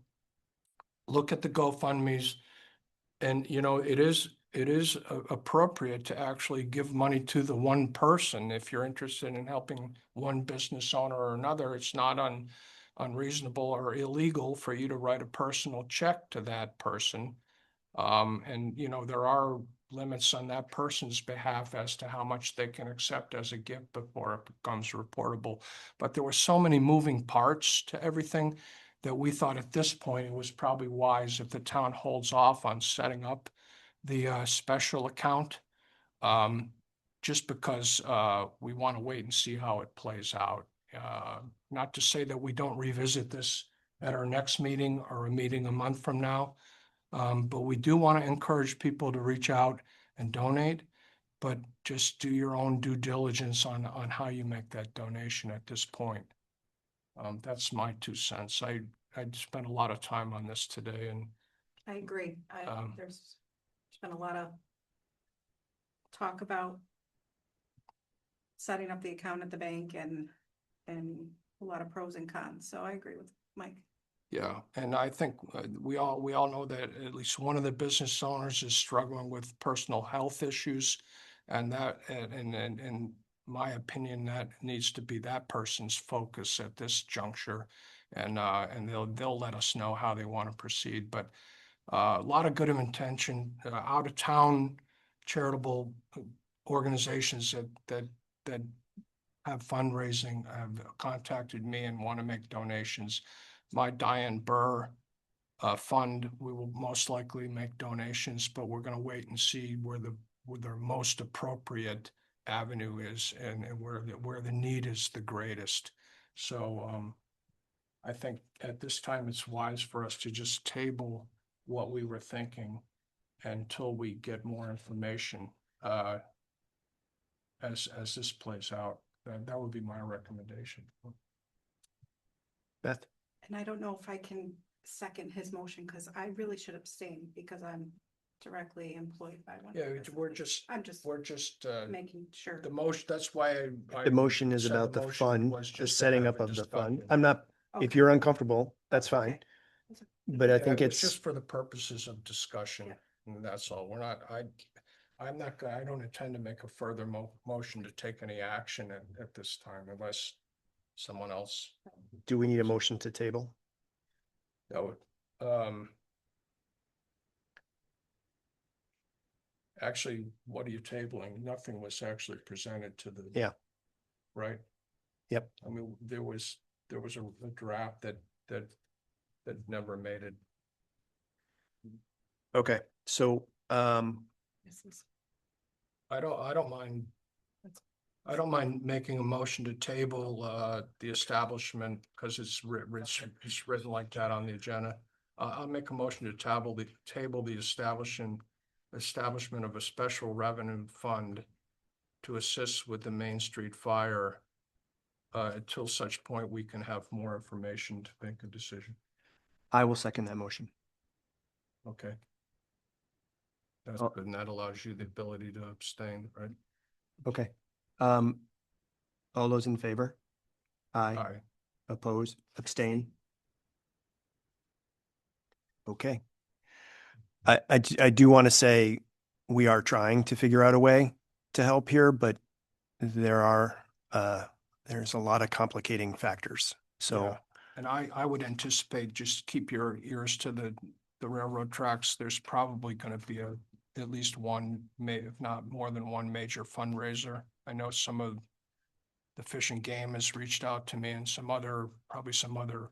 look at the GoFundMes. And, you know, it is appropriate to actually give money to the one person. If you're interested in helping one business owner or another, it's not unreasonable or illegal for you to write a personal check to that person. And, you know, there are limits on that person's behalf as to how much they can accept as a gift before it becomes reportable. But there were so many moving parts to everything that we thought at this point it was probably wise if the town holds off on setting up the special account, just because we want to wait and see how it plays out. Not to say that we don't revisit this at our next meeting or a meeting a month from now, but we do want to encourage people to reach out and donate, but just do your own due diligence on how you make that donation at this point. That's my 2 cents. I spent a lot of time on this today, and I agree. Um, There's been a lot of talk about setting up the account at the bank and a lot of pros and cons. So I agree with Mike. yeah, and I think we all know that at least one of the business owners is struggling with personal health issues, and that and in my opinion, that needs to be that person's focus at this juncture, and they'll let us know how they want to proceed. But a lot of good intention, out of town charitable organizations that have fundraising have contacted me and want to make donations. My Diane Burr fund, we will most likely make donations, but we're going to wait and see where the most appropriate avenue is and where the need is the greatest. So I think at this time it's wise for us to just table what we were thinking until we get more information as this plays out. That would be my recommendation. Beth? And I don't know if I can second his motion because I really should abstain because I'm directly employed by one. Yeah, of the we're businesses. just, Making sure. the motion, that's why The motion is said about the motion fund, was the just to setting have up a of the fund. discussion. I'm not, if Okay. you're uncomfortable, that's fine. Okay. But I Yeah, think it was it's, just for the purposes of discussion, Yeah. and that's all. We're not, I'm not, I don't intend to make a further motion to take any action at this time unless someone else. do we need a motion to table? That would, actually, what are you tabling? Nothing was actually presented to the. Yeah. Right? Yep. I mean, there was a draft that never made it. Okay, so, I don't mind making a motion to table the establishment because it's written like that on the agenda. I'll make a motion to table the establishment of a special revenue fund to assist with the Main Street fire until such point we can have more information to make a decision. I will second that motion. Okay. That's Oh. good, and that allows you the ability to abstain, right? Okay. All those in favor? Aye. Aye. Oppose, abstain? Okay. I do want to say we are trying to figure out a way to help here, but there's a lot of complicating factors. So, Yeah. And I would anticipate, just keep your ears to the railroad tracks. There's probably going to be at least one, if not more than one major fundraiser. I know some of the Fish and Game has reached out to me and probably some other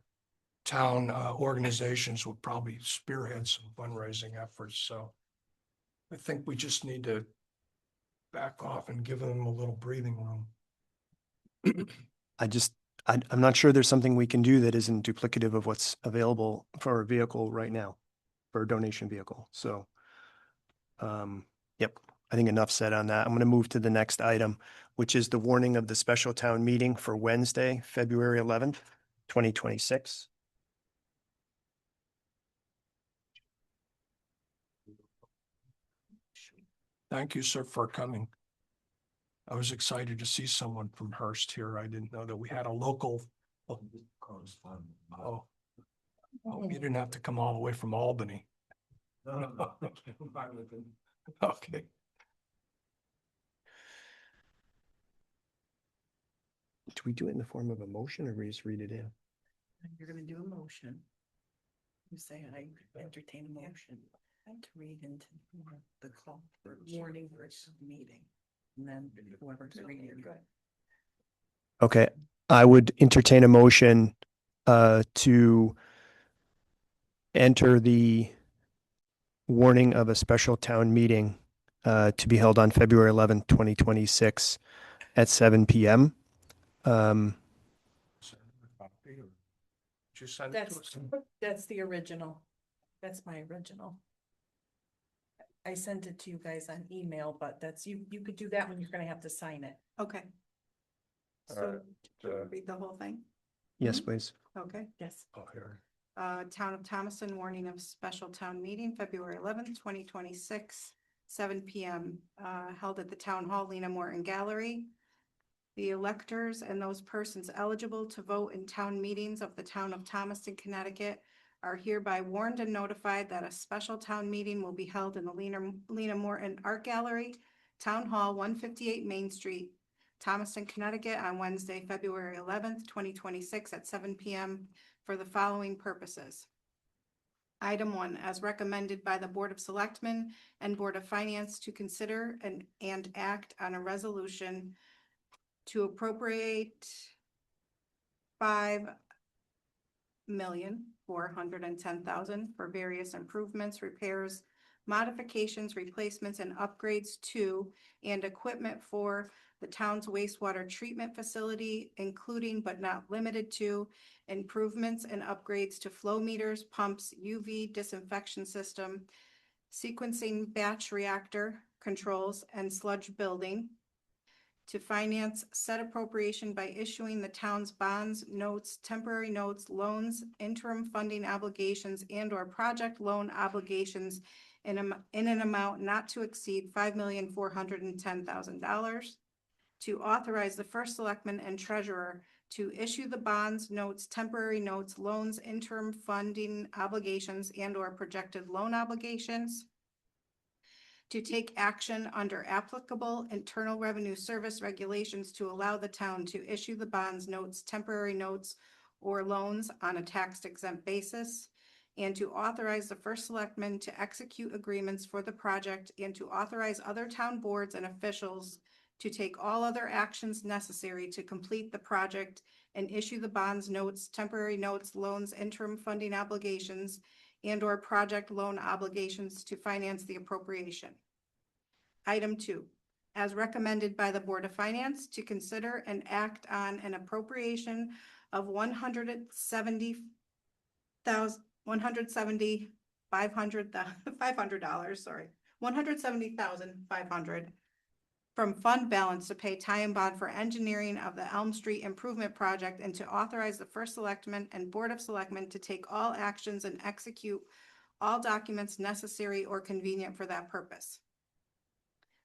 town organizations would probably spearhead some fundraising efforts, so I think we just need to back off and give them a little breathing room. I'm not sure there's something we can do that isn't duplicative of what's available for a vehicle right now, for a donation vehicle. So, yep, I think enough said on that. I'm going to move to the next item, which is the warning of the special town meeting for Wednesday, February 11th, 2026. Thank you, sir, for coming. I was excited to see someone from Hearst here. I didn't know that we had a local. Oh, oh, you didn't have to come all the way from Albany. Okay. Do we do it in the form of a motion or we just read it in? You're gonna do a motion. You say I entertain a motion to read into the call for warning versus meeting. And then whoever's reading. Okay, I would entertain a motion to enter the warning of a special town meeting to be held on February 11th, 2026 at 7 p.m. Did you send it to us? That's the original. That's my original. I sent it to you guys on email, but that's, you could do that when you're gonna have to sign it. Okay. All So, right, do we read the whole thing? Yes, please. Okay. Yes. Oh, here. Town of Thomaston warning of special town meeting, February 11th, 2026, 7 p.m. Held at the Town Hall, Lena Morton Gallery. The electors and those persons eligible to vote in town meetings of the town of Thomaston, Connecticut are hereby warned and notified that a special town meeting will be held in the Lena Morton Art Gallery, Town Hall, 158 Main Street, Thomaston, Connecticut, on Wednesday, February 11th, 2026 at 7 p.m. for the following purposes. Item 1, as recommended by the Board of Selectmen and Board of Finance, to consider and act on a resolution to appropriate $5,410,000 for various improvements, repairs, modifications, replacements, and upgrades to and equipment for the town's wastewater treatment facility, including but not limited to improvements and upgrades to flow meters, pumps, UV disinfection system, sequencing batch reactor controls, and sludge building. To finance said appropriation by issuing the town's bonds, notes, temporary notes, loans, interim funding obligations, and or project loan obligations in an amount not to exceed $5,410,000. To authorize the first selectman and treasurer to issue the bonds, notes, temporary notes, loans, interim funding obligations, and or projected loan obligations. To take action under applicable Internal Revenue Service regulations to allow the town to issue the bonds, notes, temporary notes, or loans on a tax-exempt basis, and to authorize the first selectman to execute agreements for the project, and to authorize other town boards and officials to take all other actions necessary to complete the project and issue the bonds, notes, temporary notes, loans, interim funding obligations, and or project loan obligations to finance the appropriation. Item 2, as recommended by the Board of Finance, to consider and act on an appropriation of $500,000, $170,500 from fund balance to pay tie and bond for engineering of the Elm Street Improvement Project, and to authorize the first selectman and Board of Selectmen to take all actions and execute all documents necessary or convenient for that purpose.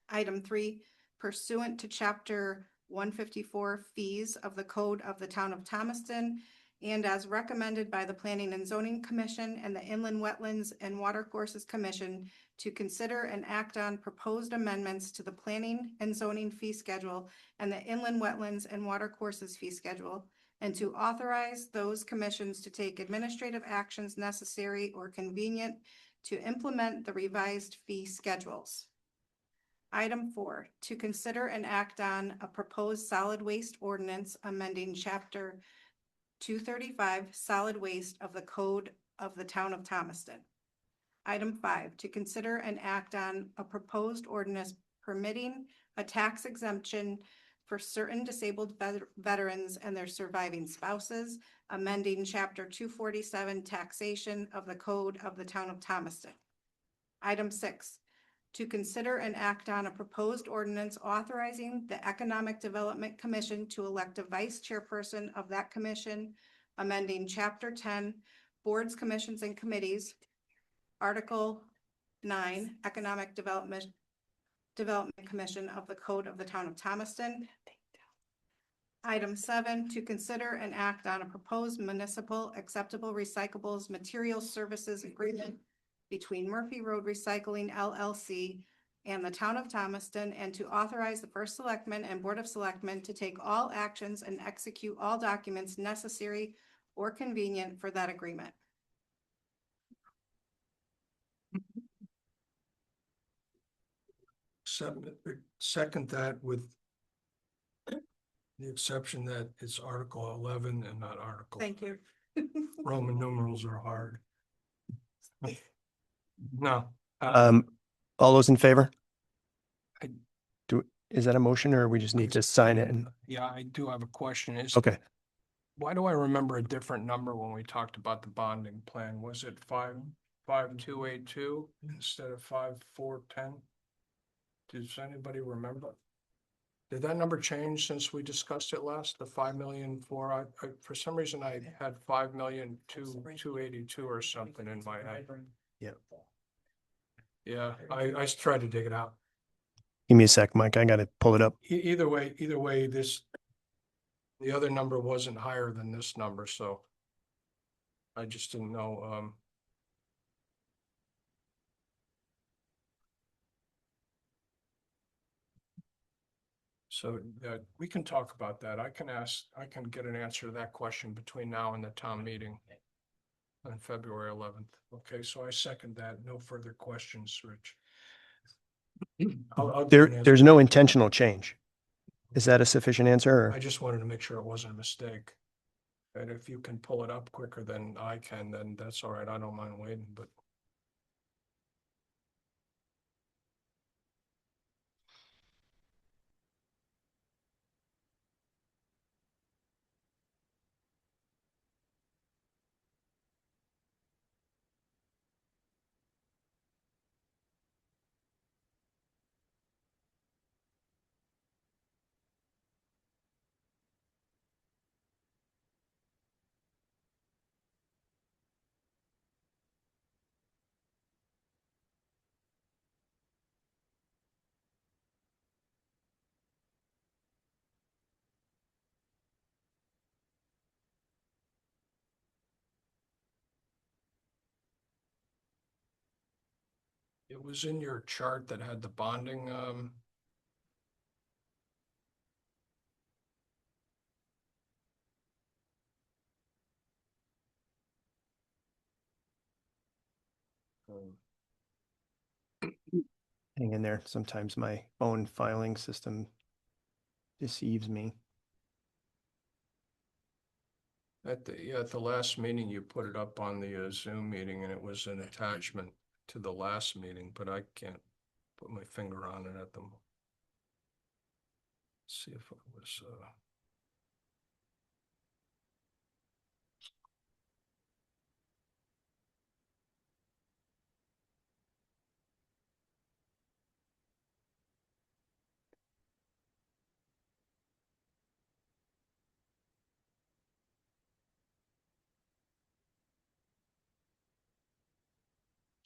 Item 3, pursuant to Chapter 154 fees of the Code of the Town of Thomaston, and as recommended by the Planning and Zoning Commission and the Inland Wetlands and Watercourses Commission, to consider and act on proposed amendments to the Planning and Zoning Fee Schedule and the Inland Wetlands and Watercourses Fee Schedule, and to authorize those commissions to take administrative actions necessary or convenient to implement the revised fee schedules. Item 4, to consider and act on a proposed solid waste ordinance amending Chapter 235 solid waste of the code of the town of Thomaston. Item 5, to consider and act on a proposed ordinance permitting a tax exemption for certain disabled veterans and their surviving spouses, amending chapter 247 taxation of the code of the town of Thomaston. Item 6, to consider and act on a proposed ordinance authorizing the Economic Development Commission to elect a vice chairperson of that commission, amending chapter 10 boards, commissions, and committees, Article 9, Economic Development Commission of the Code of the Town of Thomaston. Item 7, to consider and act on a proposed municipal acceptable recyclables materials services agreement between Murphy Road Recycling LLC and the Town of Thomaston, and to authorize the first selectman and Board of Selectmen to take all actions and execute all documents necessary or convenient for that agreement. Second that with the exception that it's Article 11 and not Article. Thank you. Roman numerals are hard. No. All those in favor? I- Is that a motion or we just need to sign it? Yeah, I do have a question. Okay, Why do I remember a different number when we talked about the bonding plan? Was it 55282 instead of 5410? Does anybody remember? Did that number change since we discussed it last, the 5,000,004? I, for some reason, I had 5,282 or something in my head. Yep. Yeah, I tried to dig it out. give me a sec, Mike. I gotta pull it up. Either way, the other number wasn't higher than this number, so I just didn't know, so we can talk about that. I can get an answer to that question between now and the town meeting on February 11th. Okay, so I second that. No further questions, Rich. I'll give an answer. There's no intentional change. Is that a sufficient answer? I Or? just wanted to make sure it wasn't a mistake. And if you can pull it up quicker than I can, then that's all right. I don't mind waiting, but. It was in your chart that had the bonding, Hang in there. Sometimes my own filing system deceives me. at the last meeting, you put it up on the Zoom meeting and it was an attachment to the last meeting, but I can't put my finger on it at the moment. See if it was,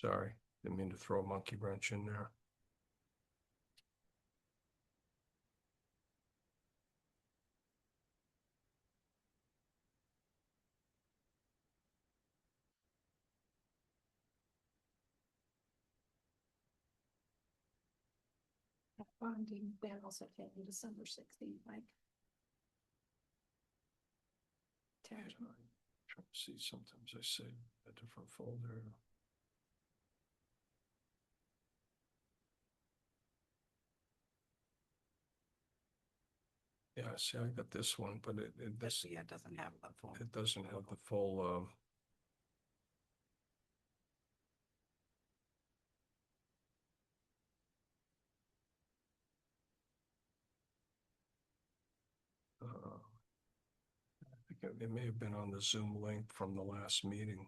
sorry, didn't mean to throw a monkey wrench in there. Bonding balance at December 16th, Mike. Trying to see, sometimes I say a different folder. Yeah, see, I got this one, but This, yeah, doesn't have the full. it doesn't have the full, I think it may have been on the Zoom link from the last meeting.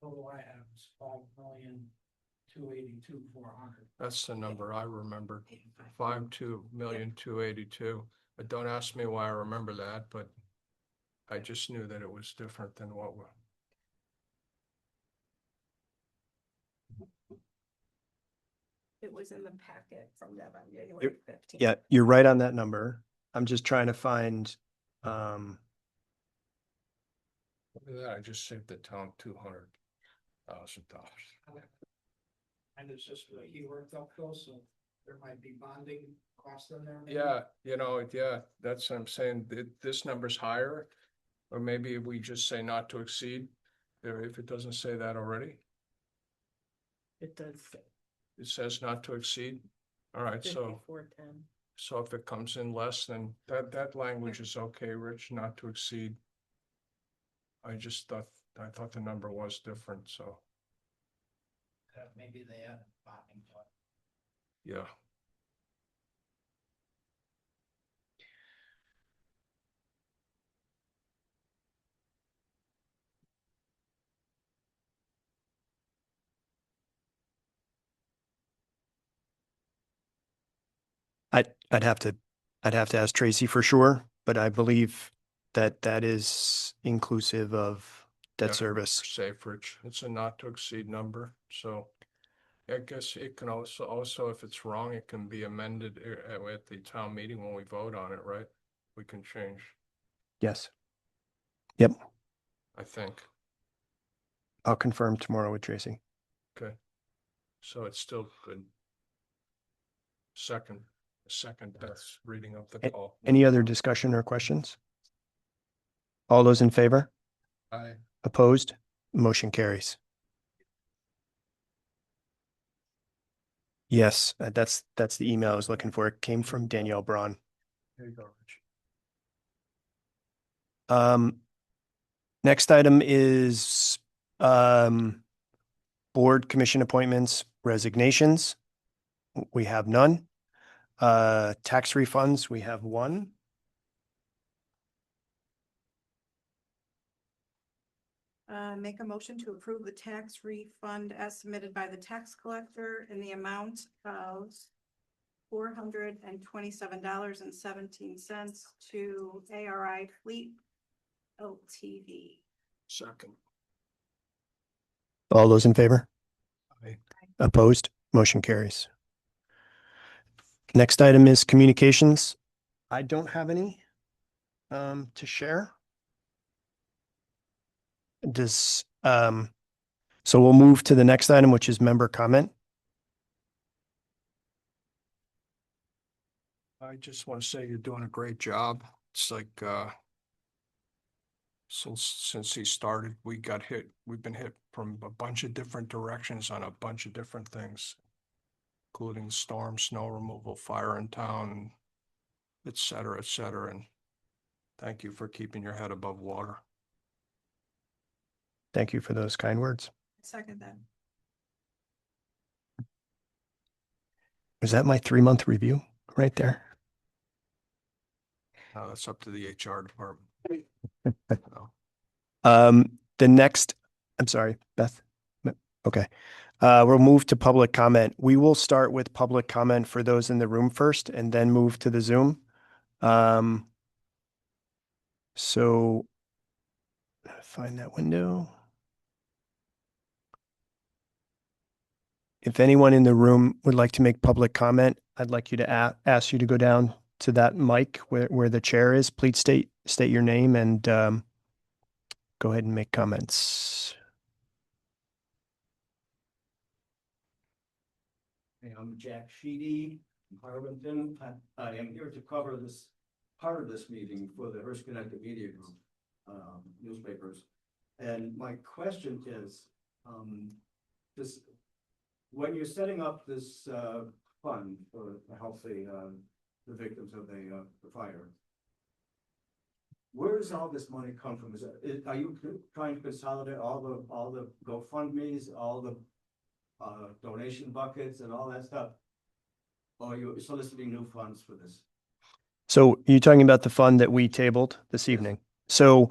Total I have is 5,282,400. That's the number I remembered, 52,282,000. But don't ask me why I remember that, but I just knew that it was different than what we're. It was in the packet from them on January 15th. Yeah, you're right on that number. I'm just trying to find, Look at that, I just saved the town $200,000. And it's just what he worked up though, so there might be bonding costs in there. maybe. Yeah, yeah, that's what I'm saying. This number's higher. Or maybe we just say not to exceed, if it doesn't say that already. It does. It says not to exceed. All right, so 5410. so if it comes in less, then that language is okay, Rich, not to exceed. I thought the number was different, so, Maybe they added bonding to it. yeah. I'd have to ask Tracy for sure, but I believe that that is inclusive of debt Yeah, service. Safe, Rich. It's a not to exceed number, so. I guess it can also, if it's wrong, it can be amended at the town meeting when we vote on it, right? We can change, Yes. Yep. I think. I'll confirm tomorrow with Tracy. Okay. So it's still good. Second, that's reading of the call. Any other discussion or questions? All those in favor? Aye. Opposed? Motion carries. Yes, that's the email I was looking for. It came from Danielle Braun. There you go, Rich. Next item is board commission appointments, resignations. We have none. Tax refunds, we have one. Make a motion to approve the tax refund as submitted by the tax collector in the amount of $427.17 to ARI Fleet LTD. Second. All those in favor? Aye. Opposed? Motion carries. Next item is communications. I don't have any to share. Does so we'll move to the next item, which is member comment. I just want to say you're doing a great job. It's like, since he started, we've been hit from a bunch of different directions on a bunch of different things, including storm, snow removal, fire in town, et cetera, and thank you for keeping your head above water. Thank you for those kind words. Second that. Was that my 3-month review right there? That's up to the HR department. No. The next, I'm sorry, Beth. Okay. We'll move to public comment. We will start with public comment for those in the room first and then move to the Zoom. So find that window. If anyone in the room would like to make public comment, I'd like you to ask you to go down to that mic where the chair is. Please state your name and go ahead and make comments. Hey, I'm Jack Sheedy from Harlingen. I am here to cover this part of this meeting for the Hearst Connected Media Group newspapers. And my question is, when you're setting up this fund for to help the victims of the fire, where does all this money come from? Are you trying to consolidate all the GoFundMe's, all the donation buckets and all that stuff? Or are you soliciting new funds for this? So you're talking about the fund that we tabled this evening. So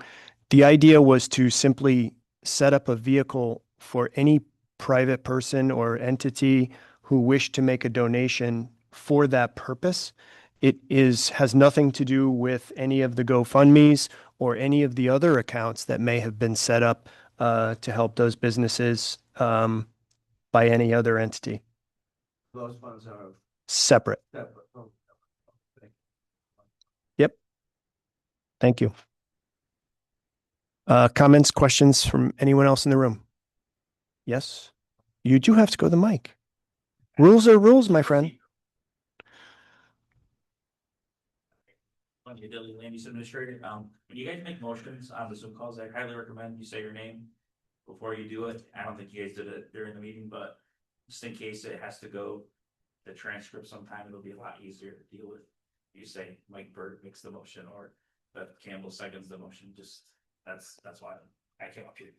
the idea was to simply set up a vehicle for any private person or entity who wished to make a donation for that purpose. Has nothing to do with any of the GoFundMe's or any of the other accounts that may have been set up to help those businesses by any other entity. Those funds are Separate. separate. Oh, Yep. Thank you. Comments, questions from anyone else in the room? Yes? You do have to go to the mic. Rules are rules, my friend. On your daily land use administrator, when you guys make motions on the Zoom calls, I highly recommend you say your name before you do it. I don't think you guys did it during the meeting, but just in case it has to go the transcript sometime, it'll be a lot easier to deal with. You say Mike Bird makes the motion or Beth Campbell seconds the motion. Just that's why I came up here.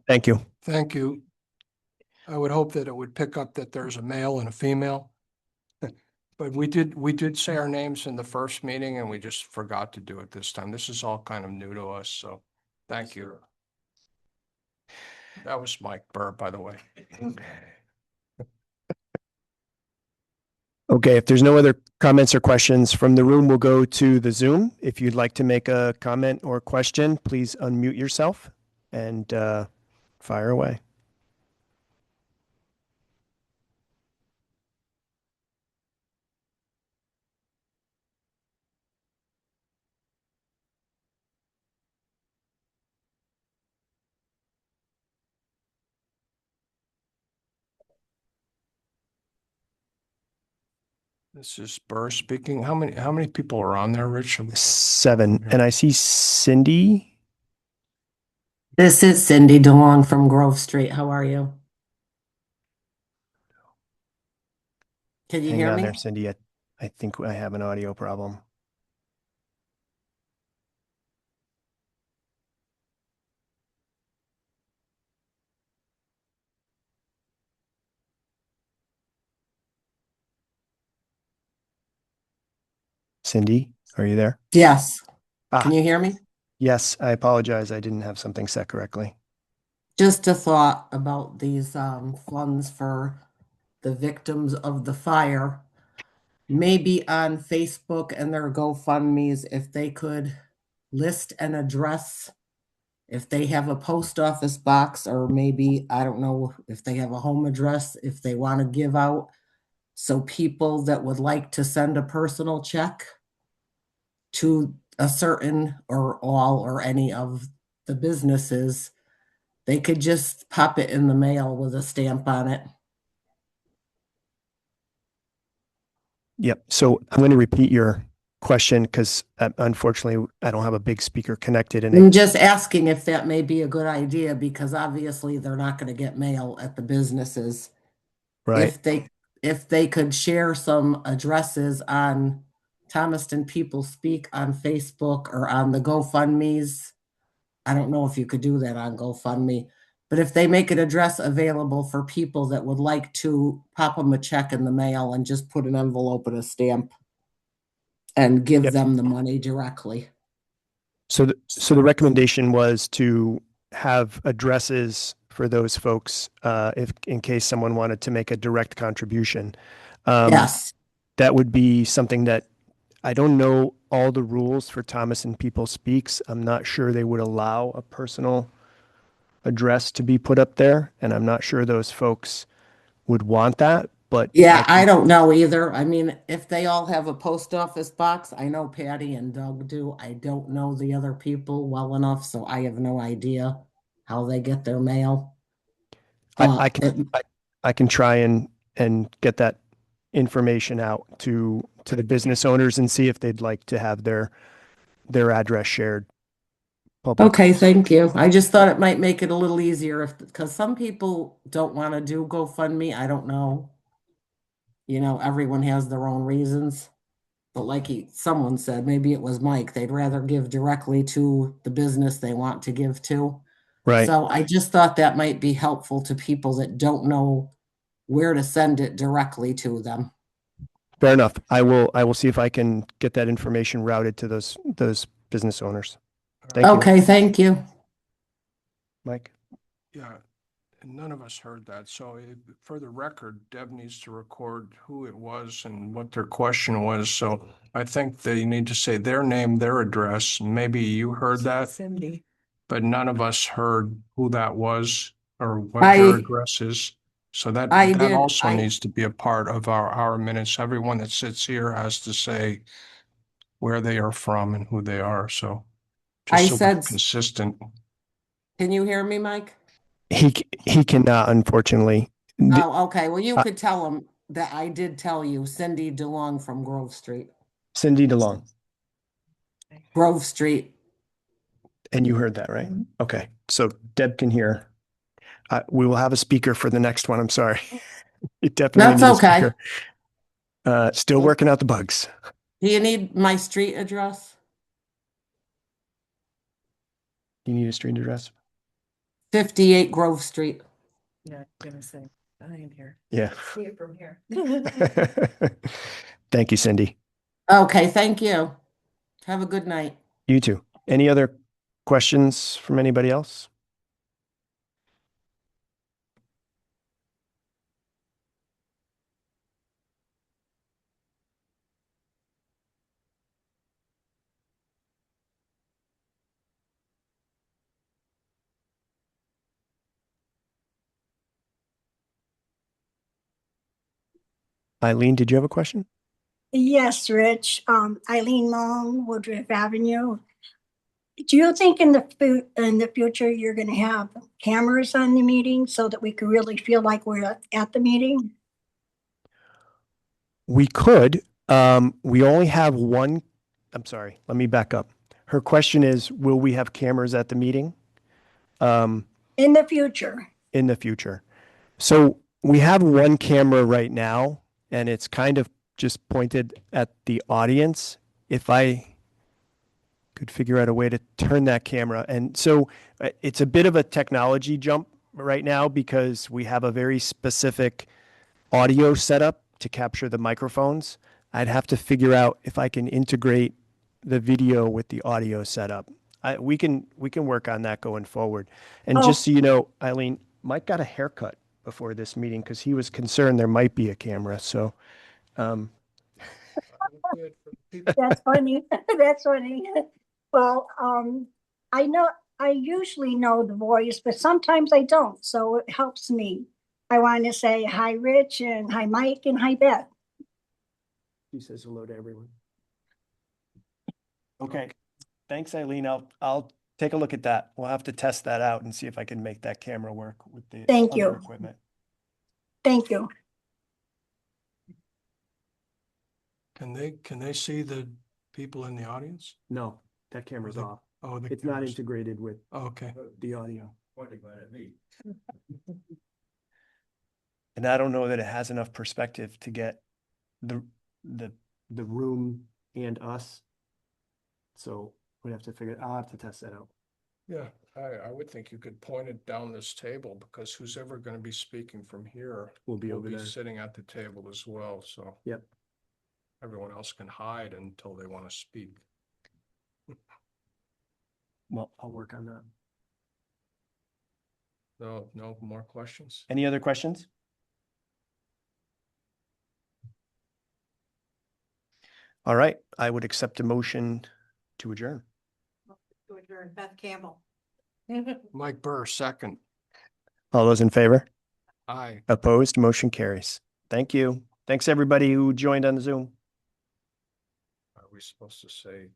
Thank you. Thank you. I would hope that it would pick up that there's a male and a female. But we did say our names in the first meeting and we just forgot to do it this time. This is all kind of new to us, so thank you. That was Mike Burr, by the way. Okay, if there's no other comments or questions from the room, we'll go to the Zoom. If you'd like to make a comment or question, please unmute yourself and fire away. This is Burr speaking. How many people are on there, Rich? 7. And I see Cindy. This is Cindy DeLong from Grove Street. How are you? Can you Hang hear on me? there, Cindy. I think I have an audio problem. Cindy, are you there? Yes. Ah. Can you hear me? Yes, I apologize. I didn't have something set correctly. Just a thought about these funds for the victims of the fire. Maybe on Facebook and their GoFundMe's, if they could list an address, if they have a post office box, or maybe, I don't know, if they have a home address, if they want to give out. So people that would like to send a personal check to a certain or all or any of the businesses, they could just pop it in the mail with a stamp on it. Yep. So I'm going to repeat your question because unfortunately I don't have a big speaker connected. And I'm just asking if that may be a good idea, because obviously they're not going to get mail at the businesses. right. If they could share some addresses on Thomaston People Speak on Facebook or on the GoFundMe's. I don't know if you could do that on GoFundMe, but if they make an address available for people that would like to pop them a check in the mail and just put an envelope and a stamp and give Yep. them the money directly. So the recommendation was to have addresses for those folks, if in case someone wanted to make a direct contribution. Yes. That would be something that I don't know all the rules for Thomaston People Speaks. I'm not sure they would allow a personal address to be put up there, and I'm not sure those folks would want that. But yeah, I don't know either. I mean, if they all have a post office box, I know Patty and Doug do. I don't know the other people well enough, so I have no idea how they get their mail. I can try and get that information out to the business owners and see if they'd like to have their address shared publicly. Okay, thank you. I just thought it might make it a little easier because some people don't want to do GoFundMe. I don't know. You know, everyone has their own reasons. But like someone said, maybe it was Mike, they'd rather give directly to the business they want to give to. Right. So I just thought that might be helpful to people that don't know where to send it directly to them. Fair enough. I will see if I can get that information routed to those business owners. Thank you. Okay, thank you. Mike. Yeah, and none of us heard that. So for the record, Deb needs to record who it was and what their question was. So I think they need to say their name, their address. Maybe you heard that, Cindy. but none of us heard who that was or what I- their address is. So that I that did- also I- needs to be a part of our minutes. Everyone that sits here has to say where they are from and who they are. So I just so we're said- consistent. Can you hear me, Mike? He cannot, unfortunately. Oh, okay. Well, you could tell him that I did tell you Cindy DeLong from Grove Street. Cindy DeLong. Grove Street. And you heard that, right? Okay. So Deb can hear. We will have a speaker for the next one. I'm sorry. It definitely That's needs a okay. speaker. Still working out the bugs. Do you need my street address? Do you need a street address? 58 Grove Street. Yeah, I'm gonna say, I am here. Yeah. See it from here. Thank you, Cindy. Okay, thank you. Have a good night. You too. Any other questions from anybody else? Eileen, did you have a question? Yes, Rich. Eileen Long, Woodruff Avenue. Do you think in the future you're going to have cameras on the meeting so that we can really feel like we're at the meeting? We could. We only have one. I'm sorry. Let me back up. Her question is, will we have cameras at the meeting? In the future? In the future. So we have one camera right now, and it's kind of just pointed at the audience. If I could figure out a way to turn that camera. And so it's a bit of a technology jump right now because we have a very specific audio setup to capture the microphones. I'd have to figure out if I can integrate the video with the audio setup. We can work on that going forward. And just so you know, Eileen, Mike got a haircut before this meeting because he was concerned there might be a camera. So That's funny. That's funny. Well, I usually know the voice, but sometimes I don't. So it helps me. I want to say hi, Rich, and hi, Mike, and hi, Beth. he says hello to everyone. Okay. Thanks, Eileen. I'll take a look at that. We'll have to test that out and see if I can make that camera work with the Thank other you. equipment. Thank you. Can they see the people in the audience? No, that camera's The- off. Oh, the It's not cameras. integrated with Okay. the audio. Pointing right at me. And I don't know that it has enough perspective to get the room and us. So we'd have to I'll have to test that out. Yeah, I would think you could point it down this table because who's ever going to be speaking from here We'll be will over be there. sitting at the table as well, so. Yep. Everyone else can hide until they want to speak. Well, I'll work on that. No more questions? Any other questions? All right, I would accept a motion to adjourn. To adjourn. Beth Campbell. Mike Burr, second. All those in favor? Aye. Opposed? Motion carries. Thank you. Thanks, everybody who joined on the Zoom. Are we supposed to say